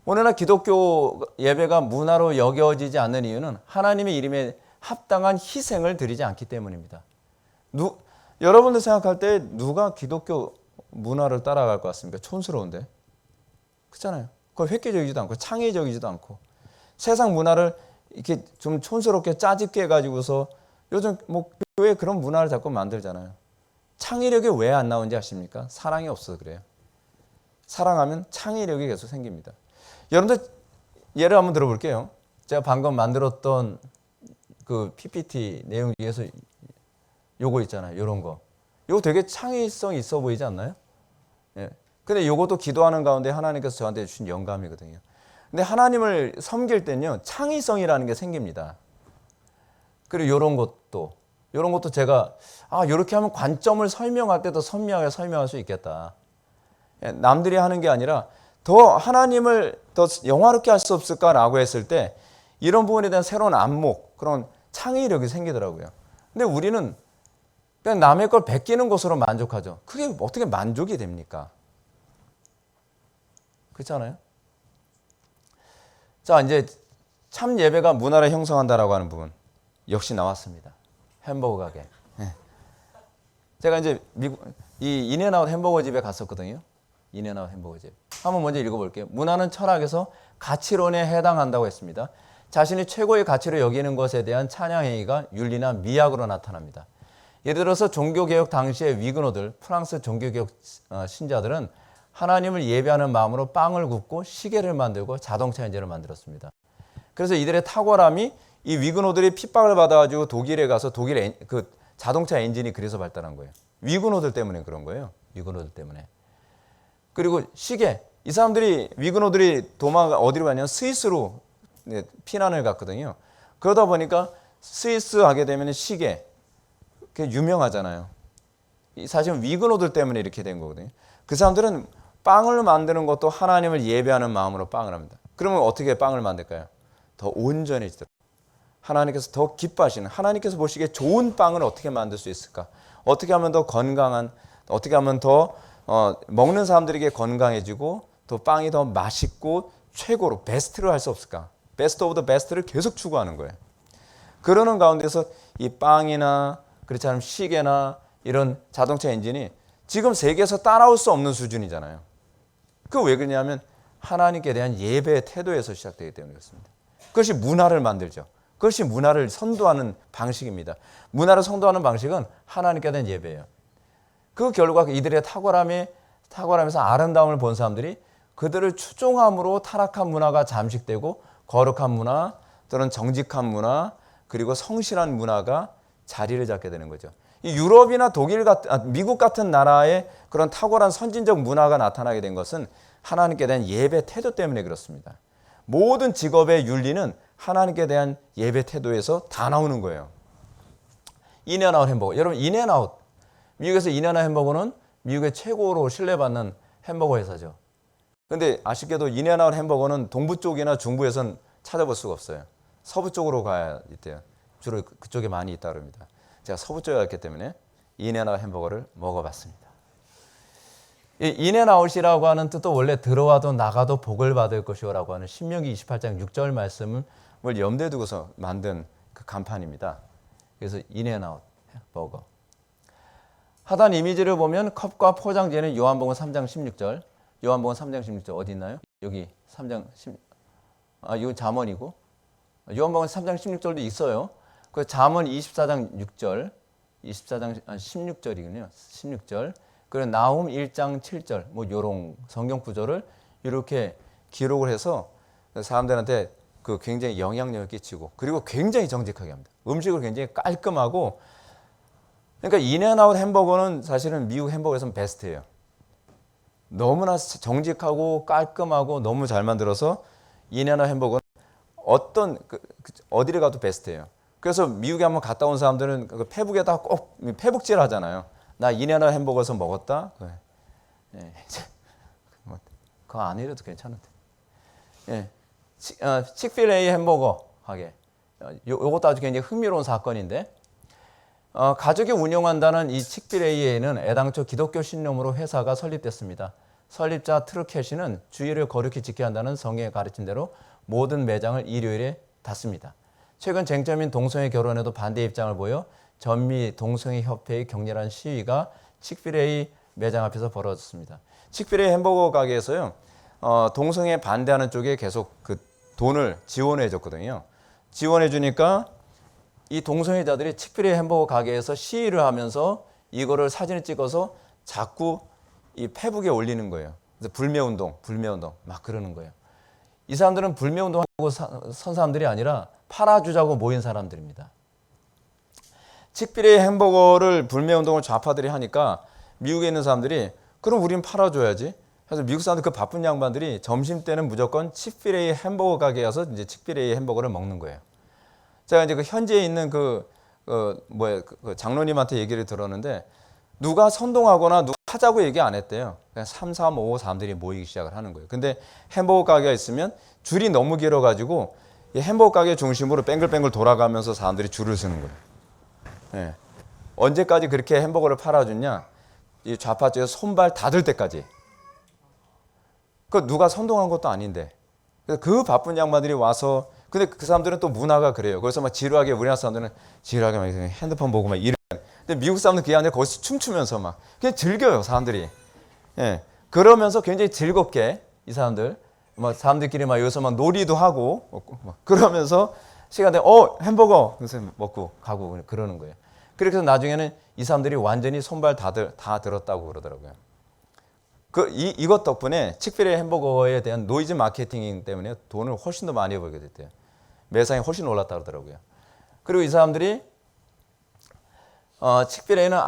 오늘날 기독교 예배가 문화로 여겨지지 않는 이유는 하나님의 이름에 합당한 희생을 드리지 않기 때문입니다. 여러분들 생각할 때 누가 기독교 문화를 따라갈 것 같습니까? 촌스러운데. 그렇잖아요. 그건 획기적이지도 않고 창의적이지도 않고 세상 문화를 이렇게 좀 촌스럽게 짜집게 해가지고서 요즘 뭐 교회 그런 문화를 자꾸 만들잖아요. 창의력이 왜 안 나오는지 아십니까? 사랑이 없어서 그래요. 사랑하면 창의력이 계속 생깁니다. 여러분들 예를 한번 들어볼게요. 제가 방금 만들었던 그 PPT 내용 중에서 요거 있잖아요. 요런 거. 요거 되게 창의성 있어 보이지 않나요? 예. 근데 요것도 기도하는 가운데 하나님께서 저한테 주신 영감이거든요. 근데 하나님을 섬길 때는요, 창의성이라는 게 생깁니다. 그리고 요런 것도 제가, 요렇게 하면 관점을 설명할 때도 선명하게 설명할 수 있겠다. 예. 남들이 하는 게 아니라 더 하나님을 더 영화롭게 할 수 없을까라고 했을 때 이런 부분에 대한 새로운 안목, 그런 창의력이 생기더라고요. 근데 우리는 그냥 남의 걸 베끼는 것으로 만족하죠. 그게 어떻게 만족이 됩니까? 그렇잖아요. 자, 이제 참 예배가 문화를 형성한다라고 하는 부분 역시 나왔습니다. 햄버거 가게. 제가 이제 미국 이 인앤아웃 햄버거 집에 갔었거든요. 인앤아웃 햄버거 집. 한번 먼저 읽어볼게요. 문화는 철학에서 가치론에 해당한다고 했습니다. 자신이 최고의 가치로 여기는 것에 대한 찬양 행위가 윤리나 미학으로 나타납니다. 예를 들어서 종교개혁 당시의 위그노들, 프랑스 종교개혁 신자들은 하나님을 예배하는 마음으로 빵을 굽고 시계를 만들고 자동차 엔진을 만들었습니다. 그래서 이들의 탁월함이 이 위그노들이 핍박을 받아가지고 독일에 가서 독일 그 자동차 엔진이 그래서 발달한 거예요. 위그노들 때문에 그런 거예요. 위그노들 때문에. 그리고 시계. 이 사람들이 위그노들이 어디로 갔냐면 스위스로 피난을 갔거든요. 그러다 보니까 스위스 하게 되면 시계. 그게 유명하잖아요. 사실은 위그노들 때문에 이렇게 된 거거든요. 그 사람들은 빵을 만드는 것도 하나님을 예배하는 마음으로 빵을 합니다. 그러면 어떻게 빵을 만들까요? 더 온전해지도록. 하나님께서 더 기뻐하시는, 하나님께서 보시기에 좋은 빵을 어떻게 만들 수 있을까? 어떻게 하면 더 건강한, 어떻게 하면 더 먹는 사람들에게 건강해지고 또 빵이 더 맛있고 최고로 베스트로 할 수 없을까? 베스트 오브 더 베스트를 계속 추구하는 거예요. 그러는 가운데서 이 빵이나 그렇지 않으면 시계나 이런 자동차 엔진이 지금 세계에서 따라올 수 없는 수준이잖아요. 그 왜 그러냐면 하나님께 대한 예배의 태도에서 시작되기 때문에 그렇습니다. 그것이 문화를 만들죠. 그것이 문화를 선도하는 방식입니다. 문화를 선도하는 방식은 하나님께 대한 예배예요. 그 결과 이들의 탁월함에서 아름다움을 본 사람들이 그들을 추종함으로 타락한 문화가 잠식되고 거룩한 문화 또는 정직한 문화 그리고 성실한 문화가 자리를 잡게 되는 거죠. 이 유럽이나 미국 같은 나라의 그런 탁월한 선진적 문화가 나타나게 된 것은 하나님께 대한 예배 태도 때문에 그렇습니다. 모든 직업의 윤리는 하나님께 대한 예배 태도에서 다 나오는 거예요. 인앤아웃 햄버거. 여러분 인앤아웃. 미국에서 인앤아웃 햄버거는 미국의 최고로 신뢰받는 햄버거 회사죠. 그런데 아쉽게도 인앤아웃 햄버거는 동부 쪽이나 중부에선 찾아볼 수가 없어요. 서부 쪽으로 가야 있대요. 주로 그쪽에 많이 있다 그럽니다. 제가 서부 쪽에 갔기 때문에 인앤아웃 햄버거를 먹어봤습니다. 이 인앤아웃이라고 하는 뜻도 원래 들어와도 나가도 복을 받을 것이오라고 하는 신명기 28장 6절 말씀을 염두에 두고서 만든 그 간판입니다. 그래서 인앤아웃 버거. 하단 이미지를 보면 컵과 포장지에는 요한복음 3장 16절, 요한복음 3장 16절 어디 있나요? 여기 3장 16. 이건 잠언이고 요한복음 3장 16절도 있어요. 그 잠언 24장 6절, 24장 16절이군요. 16절. 그리고 나훔 1장 7절, 뭐 요런 성경 구절을 이렇게 기록을 해서 사람들한테 그 굉장히 영향력을 끼치고 그리고 굉장히 정직하게 합니다. 음식을 굉장히 깔끔하고 그러니까 인앤아웃 햄버거는 사실은 미국 햄버거에서는 베스트예요. 너무나 정직하고 깔끔하고 너무 잘 만들어서 인앤아웃 햄버거는 어디를 가도 베스트예요. 그래서 미국에 한번 갔다 온 사람들은 그 페북에다 꼭 페북질 하잖아요. 나 인앤아웃 햄버거에서 먹었다. 예, 그거 안 해도 괜찮은데. 예, 칙필에이 햄버거 하게. 요것도 아주 굉장히 흥미로운 사건인데 가족이 운영한다는 이 칙필에이에는 애당초 기독교 신념으로 회사가 설립됐습니다. 설립자 트루캐시는 주의를 거룩히 지켜야 한다는 성경의 가르침대로 모든 매장을 일요일에 닫습니다. 최근 쟁점인 동성애 결혼에도 반대 입장을 보여 전미 동성애 협회의 격렬한 시위가 칙필에이 매장 앞에서 벌어졌습니다. 칙필에이 햄버거 가게에서요, 동성애 반대하는 쪽에 계속 그 돈을 지원해 줬거든요. 지원해 주니까 이 동성애자들이 칙필에이 햄버거 가게에서 시위를 하면서 이거를 사진을 찍어서 자꾸 이 페북에 올리는 거예요. 그래서 불매운동 막 그러는 거예요. 이 사람들은 불매운동하고 선 사람들이 아니라 팔아주자고 모인 사람들입니다. 칙필에이 햄버거를 불매운동을 좌파들이 하니까 미국에 있는 사람들이 그럼 우린 팔아줘야지. 그래서 미국 사람들 그 바쁜 양반들이 점심 때는 무조건 칙필에이 햄버거 가게에 가서 이제 칙필에이 햄버거를 먹는 거예요. 제가 이제 그 현지에 있는 그 장로님한테 얘기를 들었는데 누가 선동하거나 누가 하자고 얘기 안 했대요. 그냥 3, 4, 5 사람들이 모이기 시작을 하는 거예요. 근데 햄버거 가게가 있으면 줄이 너무 길어가지고 이 햄버거 가게 중심으로 뱅글뱅글 돌아가면서 사람들이 줄을 서는 거예요. 네. 언제까지 그렇게 햄버거를 팔아줬냐? 이 좌파쪽에서 손발 닿을 때까지. 그 누가 선동한 것도 아닌데. 그 바쁜 양반들이 와서, 근데 그 사람들은 또 문화가 그래요. 그래서 막 지루하게, 우리나라 사람들은 지루하게 막 핸드폰 보고 막 이래. 근데 미국 사람들 그게 아니라 거기서 춤추면서 막 그냥 즐겨요, 사람들이. 예. 그러면서 굉장히 즐겁게 이 사람들, 막 사람들끼리 막 여기서 막 놀이도 하고, 막 그러면서 시간에 햄버거 그래서 먹고 가고 그러는 거예요. 그렇게 해서 나중에는 이 사람들이 완전히 손발 다 들었다고 그러더라고요. 이것 덕분에 칙필의 햄버거에 대한 노이즈 마케팅 때문에 돈을 훨씬 더 많이 벌게 됐대요. 매상이 훨씬 올랐다 그러더라고요. 그리고 이 사람들이 칙필에는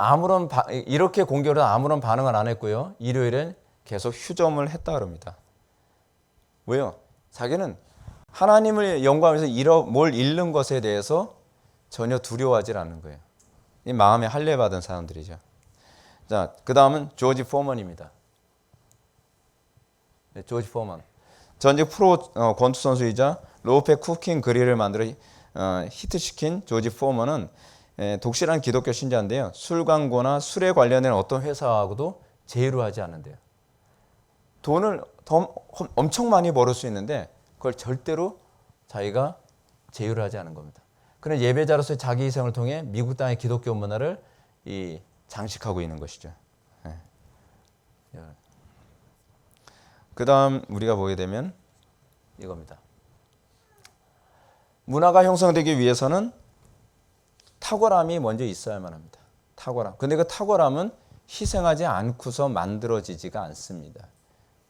이렇게 공개로 아무런 반응을 안 했고요. 일요일엔 계속 휴점을 했다 그럽니다. 왜요? 자기는 하나님을 영광하면서 뭘 잃는 것에 대해서 전혀 두려워하지 않는 거예요. 이 마음에 할례 받은 사람들이죠. 자, 그 다음은 조지 포먼입니다. 네, 조지 포먼. 전직 프로 권투 선수이자 로우팩 쿠킹 그릴을 만들어 히트시킨 조지 포먼은 독실한 기독교 신자인데요. 술 광고나 술에 관련된 어떤 회사하고도 제휴를 하지 않는데요. 돈을 엄청 많이 벌을 수 있는데 그걸 절대로 자기가 제휴를 하지 않은 겁니다. 그런 예배자로서의 자기 희생을 통해 미국 땅의 기독교 문화를 장식하고 있는 것이죠. 네. 그 다음 우리가 보게 되면 이겁니다. 문화가 형성되기 위해서는 탁월함이 먼저 있어야만 합니다. 탁월함. 근데 그 탁월함은 희생하지 않고서 만들어지지가 않습니다.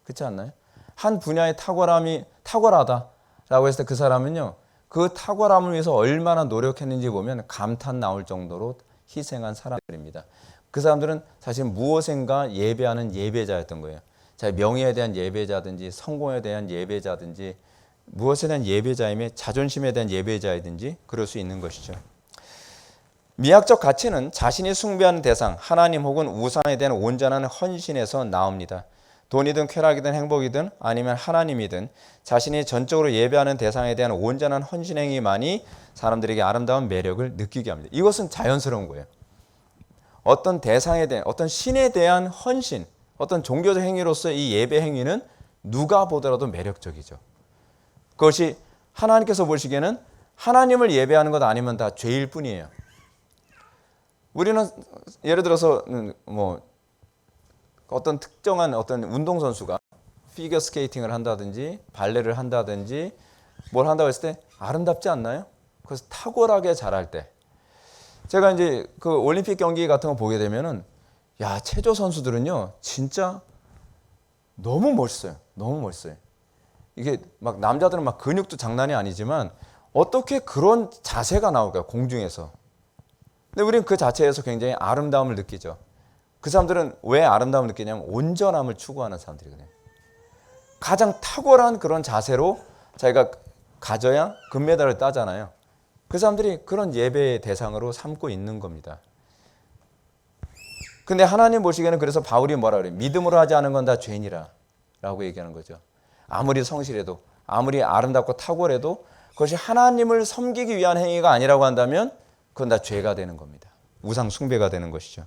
그렇지 않나요? 한 분야의 탁월함이 탁월하다라고 했을 때 그 사람은요, 그 탁월함을 위해서 얼마나 노력했는지 보면 감탄 나올 정도로 희생한 사람들입니다. 그 사람들은 사실 무엇인가 예배하는 예배자였던 거예요. 자, 명예에 대한 예배자든지 성공에 대한 예배자든지 무엇에 대한 예배자임에 자존심에 대한 예배자이든지 그럴 수 있는 것이죠. 미학적 가치는 자신이 숭배하는 대상, 하나님 혹은 우상에 대한 온전한 헌신에서 나옵니다. 돈이든 쾌락이든 행복이든 아니면 하나님이든 자신이 전적으로 예배하는 대상에 대한 온전한 헌신 행위만이 사람들에게 아름다운 매력을 느끼게 합니다. 이것은 자연스러운 거예요. 어떤 대상에 대한, 어떤 신에 대한 헌신, 어떤 종교적 행위로서 이 예배 행위는 누가 보더라도 매력적이죠. 그것이 하나님께서 보시기에는 하나님을 예배하는 것 아니면 다 죄일 뿐이에요. 우리는 예를 들어서 어떤 특정한 어떤 운동선수가 피겨 스케이팅을 한다든지 발레를 한다든지 뭘 한다고 했을 때 아름답지 않나요? 그래서 탁월하게 잘할 때 제가 이제 그 올림픽 경기 같은 거 보게 되면은 체조 선수들은요 진짜 너무 멋있어요. 너무 멋있어요. 이게 막 남자들은 막 근육도 장난이 아니지만 어떻게 그런 자세가 나올까요? 공중에서. 근데 우리는 그 자체에서 굉장히 아름다움을 느끼죠. 그 사람들은 왜 아름다움을 느끼냐면 온전함을 추구하는 사람들이거든요. 가장 탁월한 그런 자세로 자기가 가져야 금메달을 따잖아요. 그 사람들이 그런 예배의 대상으로 삼고 있는 겁니다. 근데 하나님 보시기에는 그래서 바울이 뭐라 그래요? 믿음으로 하지 않은 건 다 죄니라 라고 얘기하는 거죠. 아무리 성실해도 아무리 아름답고 탁월해도 그것이 하나님을 섬기기 위한 행위가 아니라고 한다면 그건 다 죄가 되는 겁니다. 우상 숭배가 되는 것이죠.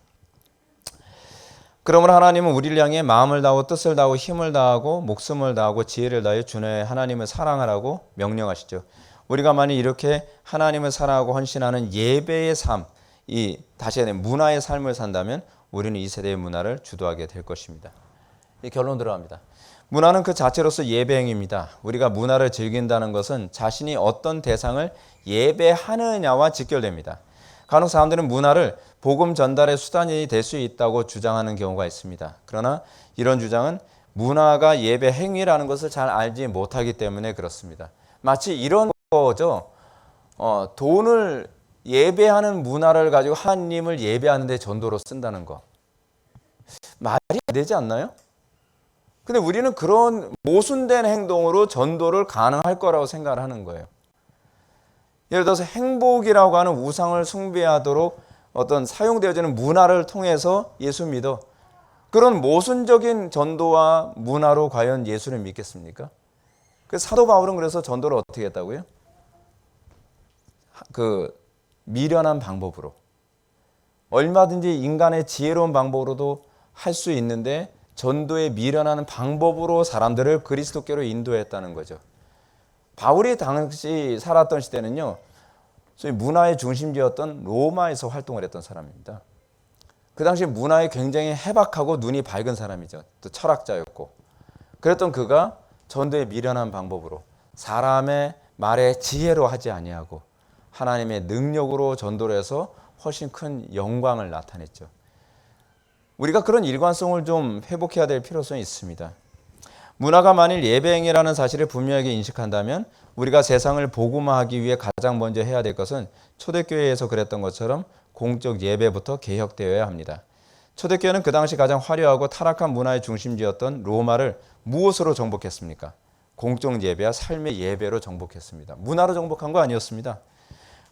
그러므로 하나님은 우리를 향해 마음을 다하고 뜻을 다하고 힘을 다하고 목숨을 다하고 지혜를 다하여 주의 하나님을 사랑하라고 명령하시죠. 우리가 만약 이렇게 하나님을 사랑하고 헌신하는 예배의 삶, 이 다시 해야 문화의 삶을 산다면 우리는 이 세대의 문화를 주도하게 될 것입니다. 이 결론 들어갑니다. 문화는 그 자체로서 예배 행위입니다. 우리가 문화를 즐긴다는 것은 자신이 어떤 대상을 예배하느냐와 직결됩니다. 간혹 사람들은 문화를 복음 전달의 수단이 될 수 있다고 주장하는 경우가 있습니다. 그러나 이런 주장은 문화가 예배 행위라는 것을 잘 알지 못하기 때문에 그렇습니다. 마치 이런 거죠. 돈을 예배하는 문화를 가지고 하나님을 예배하는 데 전도로 쓴다는 거. 말이 안 되지 않나요? 근데 우리는 그런 모순된 행동으로 전도를 가능할 거라고 생각을 하는 거예요. 예를 들어서 행복이라고 하는 우상을 숭배하도록 어떤 사용되어지는 문화를 통해서 예수 믿어. 그런 모순적인 전도와 문화로 과연 예수를 믿겠습니까? 그 사도 바울은 그래서 전도를 어떻게 했다고요? 그 미련한 방법으로, 얼마든지 인간의 지혜로운 방법으로도 할 수 있는데 전도에 미련한 방법으로 사람들을 그리스도께로 인도했다는 거죠. 바울이 당시 살았던 시대는요, 소위 문화의 중심지였던 로마에서 활동을 했던 사람입니다. 그 당시 문화에 굉장히 해박하고 눈이 밝은 사람이죠. 또 철학자였고. 그랬던 그가 전도에 미련한 방법으로 사람의 말에 지혜로 하지 아니하고 하나님의 능력으로 전도를 해서 훨씬 큰 영광을 나타냈죠. 우리가 그런 일관성을 좀 회복해야 될 필요성이 있습니다. 문화가 만일 예배행위라는 사실을 분명하게 인식한다면 우리가 세상을 복음화하기 위해 가장 먼저 해야 될 것은 초대교회에서 그랬던 것처럼 공적 예배부터 개혁되어야 합니다. 초대교회는 그 당시 가장 화려하고 타락한 문화의 중심지였던 로마를 무엇으로 정복했습니까? 공적 예배와 삶의 예배로 정복했습니다. 문화로 정복한 거 아니었습니다.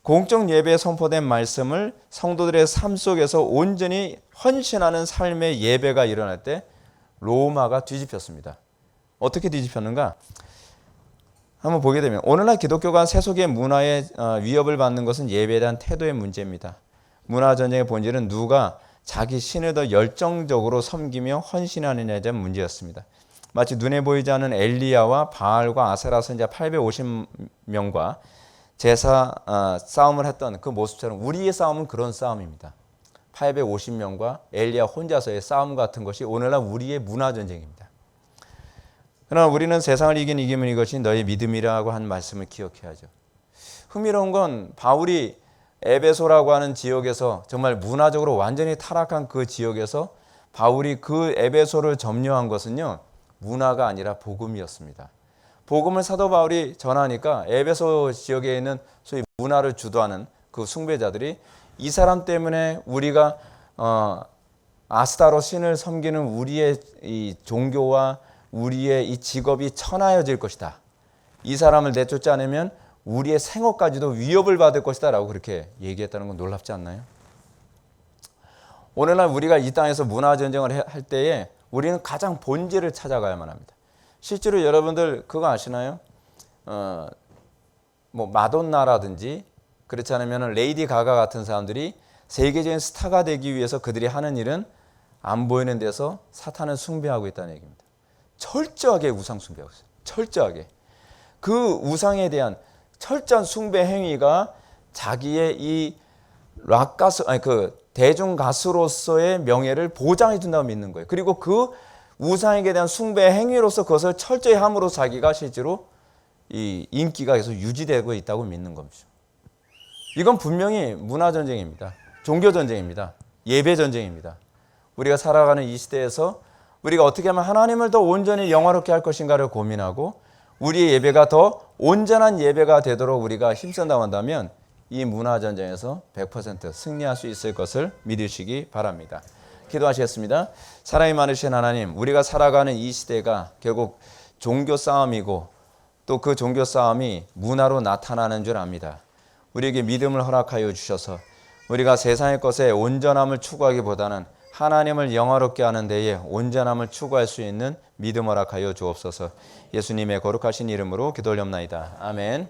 공적 예배에 선포된 말씀을 성도들의 삶 속에서 온전히 헌신하는 삶의 예배가 일어날 때 로마가 뒤집혔습니다. 어떻게 뒤집혔는가? 한번 보게 되면 오늘날 기독교가 세속의 문화에 위협을 받는 것은 예배에 대한 태도의 문제입니다. 문화전쟁의 본질은 누가 자기 신을 더 열정적으로 섬기며 헌신하느냐에 대한 문제였습니다. 마치 눈에 보이지 않는 엘리야와 바알과 아세라 선지자 850명과 제사 싸움을 했던 그 모습처럼 우리의 싸움은 그런 싸움입니다. 850명과 엘리야 혼자서의 싸움 같은 것이 오늘날 우리의 문화전쟁입니다. 그러나 우리는 세상을 이기면 이것이 너의 믿음이라고 한 말씀을 기억해야죠. 흥미로운 건 바울이 에베소라고 하는 지역에서 정말 문화적으로 완전히 타락한 그 지역에서 바울이 그 에베소를 점령한 것은요, 문화가 아니라 복음이었습니다. 복음을 사도 바울이 전하니까 에베소 지역에 있는 소위 문화를 주도하는 그 숭배자들이 이 사람 때문에 우리가 아스타로 신을 섬기는 우리의 이 종교와 우리의 이 직업이 천하여질 것이다. 이 사람을 내쫓지 않으면 우리의 생업까지도 위협을 받을 것이다 라고 그렇게 얘기했다는 건 놀랍지 않나요? 오늘날 우리가 이 땅에서 문화전쟁을 할 때에 우리는 가장 본질을 찾아가야만 합니다. 실제로 여러분들 그거 아시나요? 뭐 마돈나라든지 그렇지 않으면 레이디 가가 같은 사람들이 세계적인 스타가 되기 위해서 그들이 하는 일은 안 보이는 데서 사탄을 숭배하고 있다는 얘기입니다. 철저하게 우상 숭배하고 있어요. 철저하게. 그 우상에 대한 철저한 숭배 행위가 자기의 이 락 가수, 그 대중 가수로서의 명예를 보장해 준다고 믿는 거예요. 그리고 그 우상에게 대한 숭배 행위로서 그것을 철저히 함으로 자기가 실제로 이 인기가 계속 유지되고 있다고 믿는 겁니다. 이건 분명히 문화 전쟁입니다. 종교 전쟁입니다. 예배 전쟁입니다. 우리가 살아가는 이 시대에서 우리가 어떻게 하면 하나님을 더 온전히 영화롭게 할 것인가를 고민하고 우리의 예배가 더 온전한 예배가 되도록 우리가 힘쓴다고 한다면 이 문화 전쟁에서 100% 승리할 수 있을 것을 믿으시기 바랍니다. 기도하시겠습니다. 사랑이 많으신 하나님, 우리가 살아가는 이 시대가 결국 종교 싸움이고 또 그 종교 싸움이 문화로 나타나는 줄 압니다. 우리에게 믿음을 허락하여 주셔서 우리가 세상의 것에 온전함을 추구하기보다는 하나님을 영화롭게 하는 데에 온전함을 추구할 수 있는 믿음 허락하여 주옵소서. 예수님의 거룩하신 이름으로 기도 올렵나이다. 아멘.